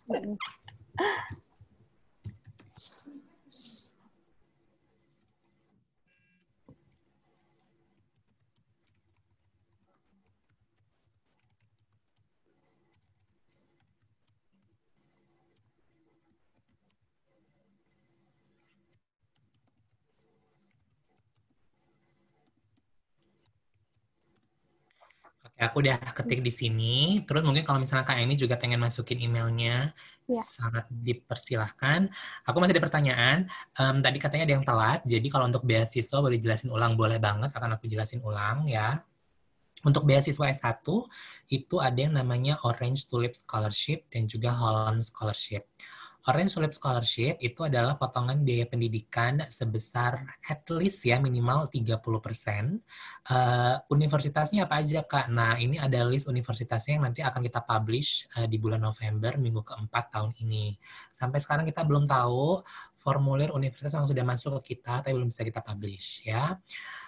Aku udah ketik di sini. Terus mungkin kalau misalnya Kak Emi juga pengen masukin emailnya, Ya. sangat dipersilahkan. Aku masih ada pertanyaan. Tadi katanya ada yang telat. Jadi kalau untuk beasiswa boleh jelasin ulang, boleh banget. Akan aku jelasin ulang ya. Untuk beasiswa S1 itu ada yang namanya Orange Tulip Scholarship dan juga Holland Scholarship. Orange Tulip Scholarship itu adalah potongan biaya pendidikan sebesar at least ya minimal 30%. Universitasnya apa aja Kak? Nah ini ada list universitasnya yang nanti akan kita publish di bulan November minggu keempat tahun ini. Sampai sekarang kita belum tahu formulir universitas yang sudah masuk ke kita, tapi belum bisa kita publish ya.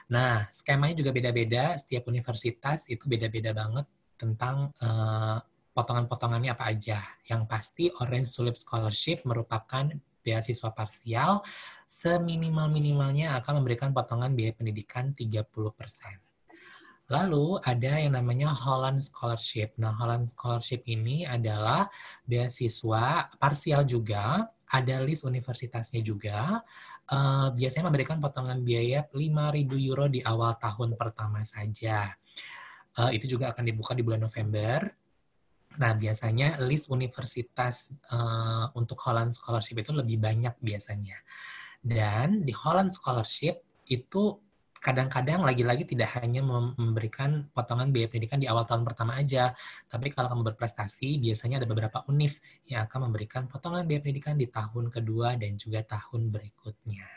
Nah skemanya juga beda-beda, setiap universitas itu beda-beda banget tentang potongan-potongannya apa aja. Yang pasti Orange Tulip Scholarship merupakan beasiswa parsial, seminimal-minimalnya akan memberikan potongan biaya pendidikan 30%. Lalu ada yang namanya Holland Scholarship. Nah, Holland Scholarship ini adalah beasiswa parsial juga, ada list universitasnya juga, biasanya memberikan potongan biaya 5.000 euro di awal tahun pertama saja. Itu juga akan dibuka di bulan November. Nah, biasanya list universitas untuk Holland Scholarship itu lebih banyak biasanya. Dan di Holland Scholarship itu kadang-kadang lagi-lagi tidak hanya memberikan potongan biaya pendidikan di awal tahun pertama aja, tapi kalau kamu berprestasi, biasanya ada beberapa univ yang akan memberikan potongan biaya pendidikan di tahun kedua dan juga tahun berikutnya.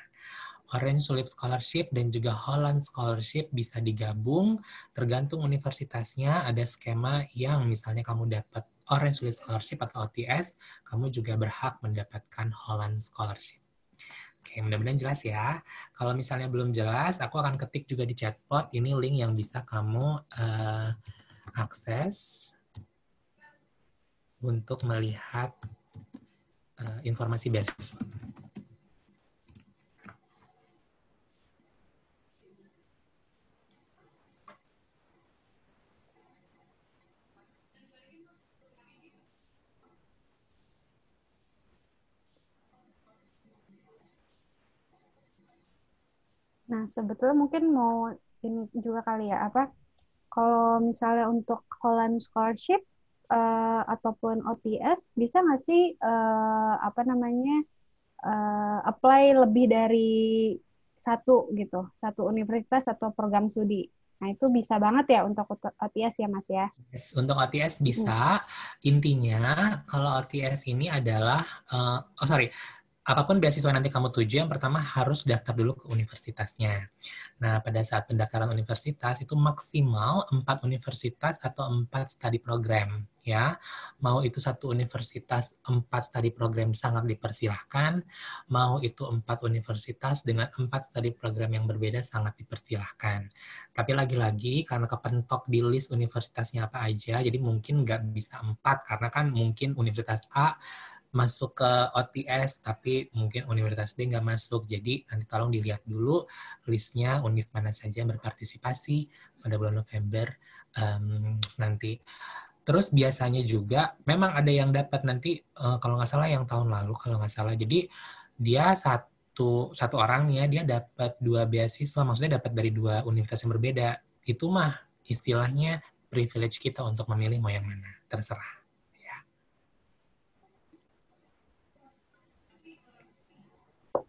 Orange Tulip Scholarship dan juga Holland Scholarship bisa digabung, tergantung universitasnya. Ada skema yang misalnya kamu dapat Orange Tulip Scholarship atau OTS, kamu juga berhak mendapatkan Holland Scholarship. Oke, mudah-mudahan jelas ya. Kalau misalnya belum jelas, aku akan ketik juga di chatbot, ini link yang bisa kamu akses untuk melihat informasi beasiswa. Nah, sebetulnya mungkin mau ini juga kali ya, kalau misalnya untuk Holland Scholarship ataupun OTS, bisa nggak sih apply lebih dari satu gitu, satu universitas atau program studi. Nah, itu bisa banget ya untuk OTS ya, Mas ya? Yes, untuk OTS bisa. Intinya, kalau OTS ini adalah, apapun beasiswa nanti kamu tuju, yang pertama harus daftar dulu ke universitasnya. Nah, pada saat pendaftaran universitas, itu maksimal 4 universitas atau 4 study program. Ya, mau itu satu universitas 4 study program sangat dipersilahkan, mau itu 4 universitas dengan 4 study program yang berbeda sangat dipersilahkan. Tapi lagi-lagi, karena kepentok di list universitasnya apa aja, jadi mungkin nggak bisa 4, karena kan mungkin universitas A masuk ke OTS, tapi mungkin Universitas B nggak masuk. Jadi nanti tolong dilihat dulu listnya univ mana saja yang berpartisipasi pada bulan November nanti. Terus biasanya juga memang ada yang dapat nanti kalau nggak salah yang tahun lalu kalau nggak salah. Jadi dia satu orangnya dia dapat 2 beasiswa, maksudnya dapat dari 2 universitas yang berbeda. Itu mah istilahnya privilege kita untuk memilih mau yang mana, terserah.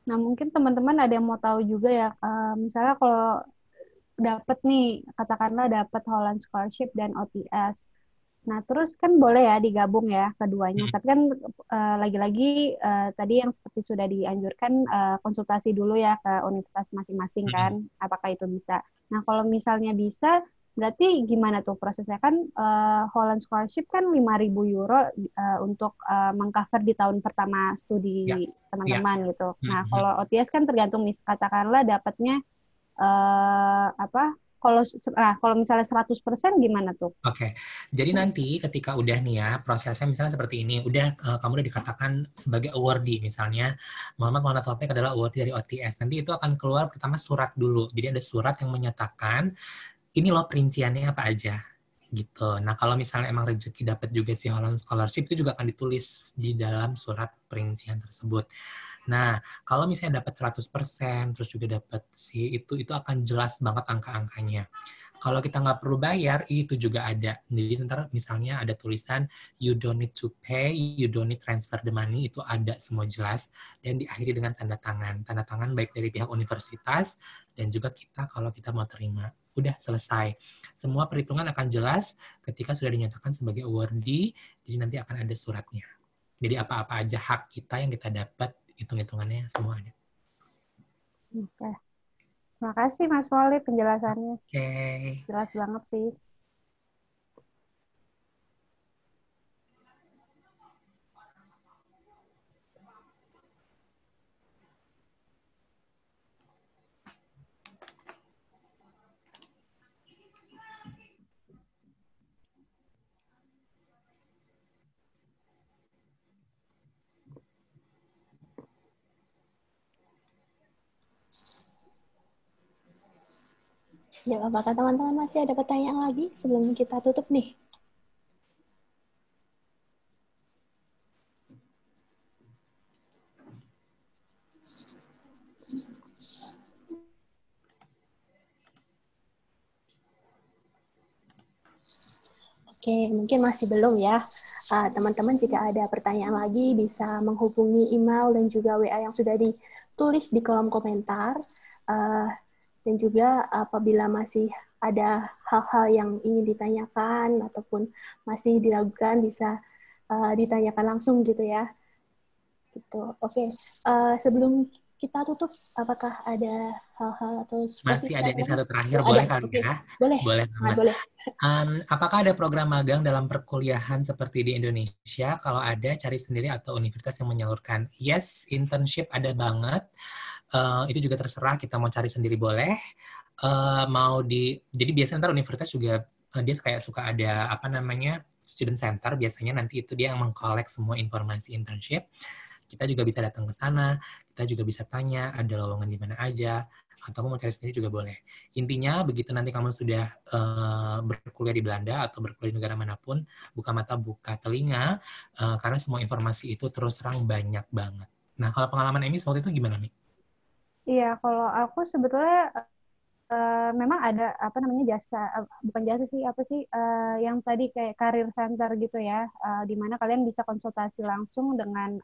Nah, mungkin teman-teman ada yang mau tahu juga ya, misalnya kalau dapat nih, katakanlah dapat Holland Scholarship dan OTS. Nah, terus kan boleh ya digabung ya keduanya. Tapi kan lagi-lagi tadi yang seperti sudah dianjurkan konsultasi dulu ya ke universitas masing-masing kan, apakah itu bisa. Nah, kalau misalnya bisa, berarti gimana tuh prosesnya? Kan Holland Scholarship kan 5.000 euro untuk mengcover di tahun pertama studi teman-teman gitu. Nah, kalau OTS kan tergantung katakanlah dapatnya kalau misalnya 100% gimana tuh? Oke, jadi nanti ketika udah nih ya, prosesnya misalnya seperti ini, kamu udah dikatakan sebagai awardee, misalnya Muhammad Taufik adalah awardee dari OTS, nanti itu akan keluar pertama surat dulu, jadi ada surat yang menyatakan, ini loh perinciannya apa aja, gitu. Nah kalau misalnya emang rezeki dapat juga si Holland Scholarship, itu juga akan ditulis di dalam surat perincian tersebut. Nah, kalau misalnya dapat 100%, terus juga dapat C, itu akan jelas banget angka-angkanya. Kalau kita nggak perlu bayar, itu juga ada. Jadi ntar misalnya ada tulisan, you don't need to pay, you don't need transfer the money, itu ada semua jelas. Dan diakhiri dengan tanda tangan. Tanda tangan baik dari pihak universitas, dan juga kita kalau kita mau terima. Udah selesai. Semua perhitungan akan jelas ketika sudah dinyatakan sebagai awardee, jadi nanti akan ada suratnya. Jadi apa-apa aja hak kita yang kita dapat, hitung-hitungannya semua ada. Oke. Terima kasih Mas Wali penjelasannya. Oke. Jelas banget sih. Ya, apakah teman-teman masih ada pertanyaan lagi sebelum kita tutup nih? Oke, mungkin masih belum ya. Teman-teman jika ada pertanyaan lagi bisa menghubungi email dan juga WA yang sudah ditulis di kolom komentar. Dan juga apabila masih ada hal-hal yang ingin ditanyakan ataupun masih diragukan bisa ditanyakan langsung gitu ya. Gitu. Oke, sebelum kita tutup, apakah ada hal-hal atau Masih ada nih satu terakhir, boleh boleh kali ya? Boleh. Boleh banget. Boleh. Apakah ada program magang dalam perkuliahan seperti di Indonesia? Kalau ada, cari sendiri atau universitas yang menyalurkan. Yes, internship ada banget. Itu juga terserah, kita mau cari sendiri boleh. Jadi biasanya ntar universitas juga, dia kayak suka ada, student center. Biasanya nanti itu dia yang mengkolek semua informasi internship. Kita juga bisa datang ke sana, kita juga bisa tanya, ada lowongan di mana aja, atau mau cari sendiri juga boleh. Intinya, begitu nanti kamu sudah berkuliah di Belanda atau berkuliah di negara manapun, buka mata, buka telinga, karena semua informasi itu terus terang banyak banget. Nah, kalau pengalaman Emi waktu itu gimana, Mi? Iya, kalau aku sebetulnya memang ada jasa, bukan jasa sih, yang tadi kayak career center gitu ya, di mana kalian bisa konsultasi langsung dengan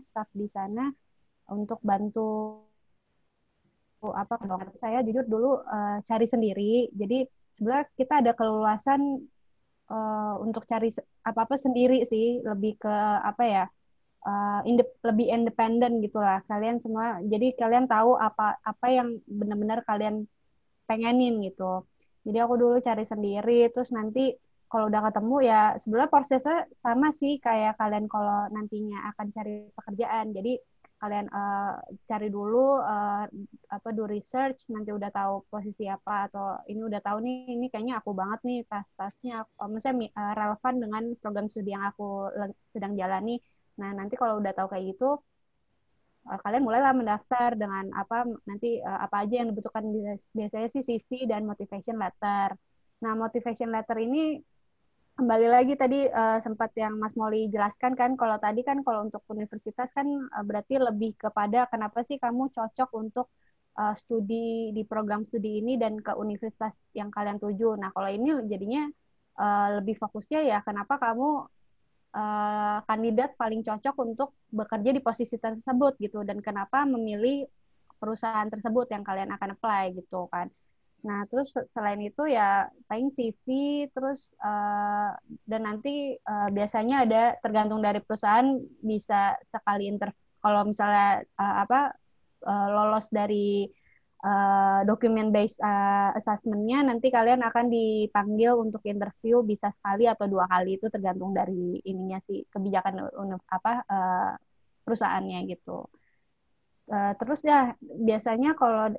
staff di sana untuk bantu kalau saya jujur dulu cari sendiri. Jadi sebenarnya kita ada keleluasan untuk cari apa-apa sendiri sih, lebih ke lebih independen gitulah kalian semua. Jadi kalian tahu apa yang benar-benar kalian pengenin gitu. Jadi aku dulu cari sendiri, terus nanti kalau udah ketemu ya sebenarnya prosesnya sama sih kayak kalian kalau nantinya akan cari pekerjaan. Jadi kalian cari dulu do research, nanti udah tahu posisi apa atau ini udah tahu nih ini kayaknya aku banget nih tas-tasnya maksudnya relevan dengan program studi yang aku sedang jalani. Nah, nanti kalau udah tahu kayak gitu kalian mulailah mendaftar dengan apa aja yang dibutuhkan. Biasanya sih CV dan motivation letter. Nah, motivation letter ini kembali lagi tadi sempat yang Mas Molly jelaskan kan, kalau tadi kan kalau untuk universitas kan berarti lebih kepada kenapa sih kamu cocok untuk studi di program studi ini dan ke universitas yang kalian tuju. Nah, kalau ini jadinya lebih fokusnya ya kenapa kamu kandidat paling cocok untuk bekerja di posisi tersebut gitu, dan kenapa memilih perusahaan tersebut yang kalian akan apply gitu kan. Nah, terus selain itu ya paling CV, terus dan nanti biasanya ada tergantung dari perusahaan bisa sekali kalau misalnya lolos dari document based assessment-nya, nanti kalian akan dipanggil untuk interview bisa sekali atau 2 kali, itu tergantung dari ininya sih, kebijakan perusahaannya gitu. Terus ya biasanya kalau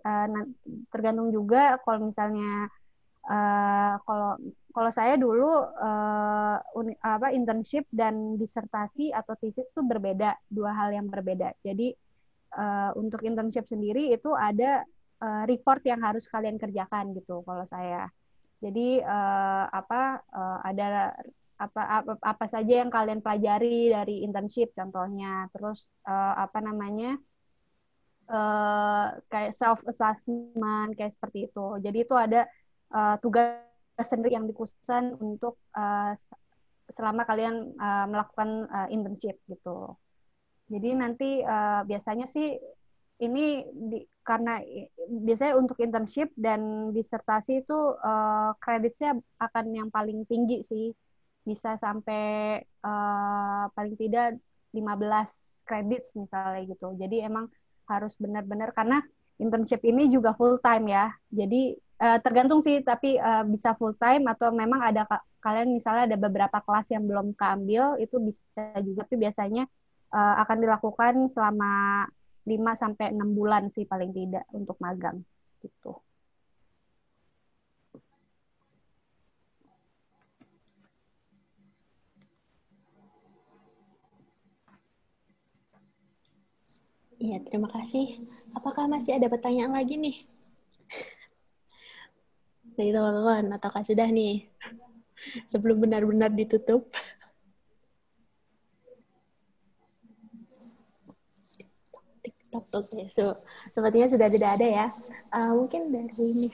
tergantung juga kalau misalnya kalau saya dulu internship dan disertasi atau thesis itu berbeda, 2 hal yang berbeda. Jadi untuk internship sendiri itu ada report yang harus kalian kerjakan gitu kalau saya. Jadi ada apa saja yang kalian pelajari dari internship contohnya. Terus kayak self assessment kayak seperti itu. Jadi itu ada tugas sendiri yang dikhususkan untuk selama kalian melakukan internship gitu. Jadi nanti biasanya sih ini karena biasanya untuk internship dan disertasi itu kreditnya akan yang paling tinggi sih. Bisa sampai paling tidak 15 kredit misalnya gitu. Jadi emang harus benar-benar karena internship ini juga full time ya. Jadi tergantung sih, tapi bisa full time atau memang ada kalian misalnya ada beberapa kelas yang belum keambil, itu bisa juga. Tapi biasanya akan dilakukan selama 5-6 bulan sih paling tidak untuk magang gitu. Iya, terima kasih. Apakah masih ada pertanyaan lagi nih? Dari teman-teman, ataukah sudah nih? Sebelum benar-benar ditutup. Oke, sepertinya sudah tidak ada ya. Mungkin dari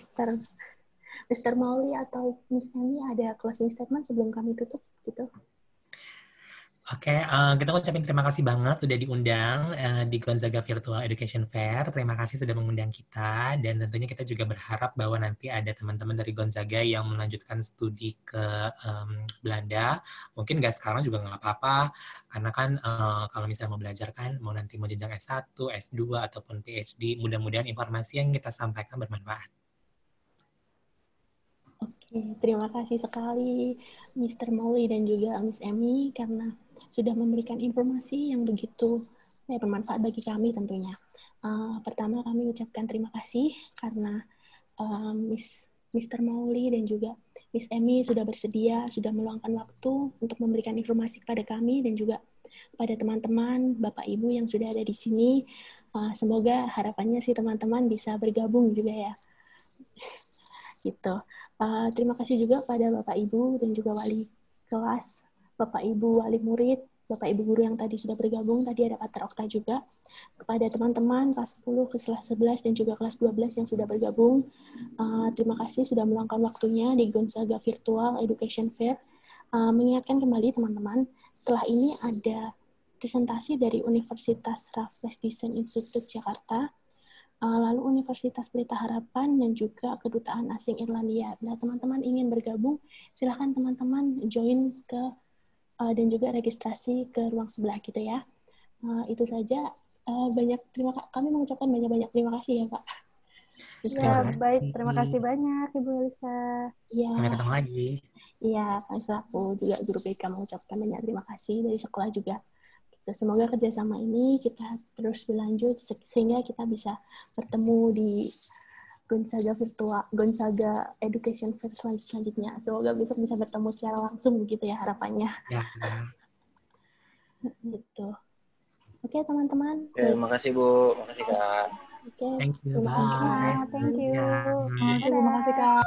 Mr. Mauli atau Miss Emi ada closing statement sebelum kami tutup gitu. Oke, kita ucapin terima kasih banget sudah diundang di Gonzaga Virtual Education Fair. Terima kasih sudah mengundang kita, dan tentunya kita juga berharap bahwa nanti ada teman-teman dari Gonzaga yang melanjutkan studi ke Belanda. Mungkin nggak sekarang juga nggak apa-apa, karena kan kalau misalnya mau belajar kan, mau nanti mau jenjang S1, S2, ataupun PhD, mudah-mudahan informasi yang kita sampaikan bermanfaat. Oke, terima kasih sekali Mr. Mauli dan juga Miss Emi karena sudah memberikan informasi yang begitu bermanfaat bagi kami tentunya. Pertama kami ucapkan terima kasih karena Mr. Mauli dan juga Miss Emi sudah bersedia, sudah meluangkan waktu untuk memberikan informasi kepada kami dan juga kepada teman-teman, Bapak Ibu yang sudah ada di sini. Semoga harapannya sih teman-teman bisa bergabung juga ya. Gitu. Terima kasih juga pada Bapak Ibu dan juga wali kelas, Bapak Ibu wali murid, Bapak Ibu guru yang tadi sudah bergabung, tadi ada Pater Okta juga, kepada teman-teman kelas 10, kelas 11, dan juga kelas 12 yang sudah bergabung. Terima kasih sudah meluangkan waktunya di Gonzaga Virtual Education Fair. Mengingatkan kembali teman-teman, setelah ini ada presentasi dari Universitas Raffles Design Institute Jakarta, lalu Universitas Pelita Harapan, dan juga Kedutaan Asing Irlandia. Nah, teman-teman ingin bergabung, silakan teman-teman join ke dan juga registrasi ke ruang sebelah gitu ya. Itu saja. Kami mengucapkan banyak-banyak terima kasih ya, Pak. Ya, baik. Terima kasih banyak, Ibu Elisa. Ya. Sampai ketemu lagi. Iya, kami selaku juga guru BK mengucapkan banyak terima kasih dari sekolah juga. Semoga kerjasama ini kita terus berlanjut sehingga kita bisa bertemu di Gonzaga Education Fair selanjutnya. Semoga besok bisa bertemu secara langsung begitu ya harapannya. Ya. Gitu. Oke, teman-teman. Terima kasih Bu, makasih Kak. Oke. Thank you. Terima kasih. Thank you. Ya. Terima kasih Kak.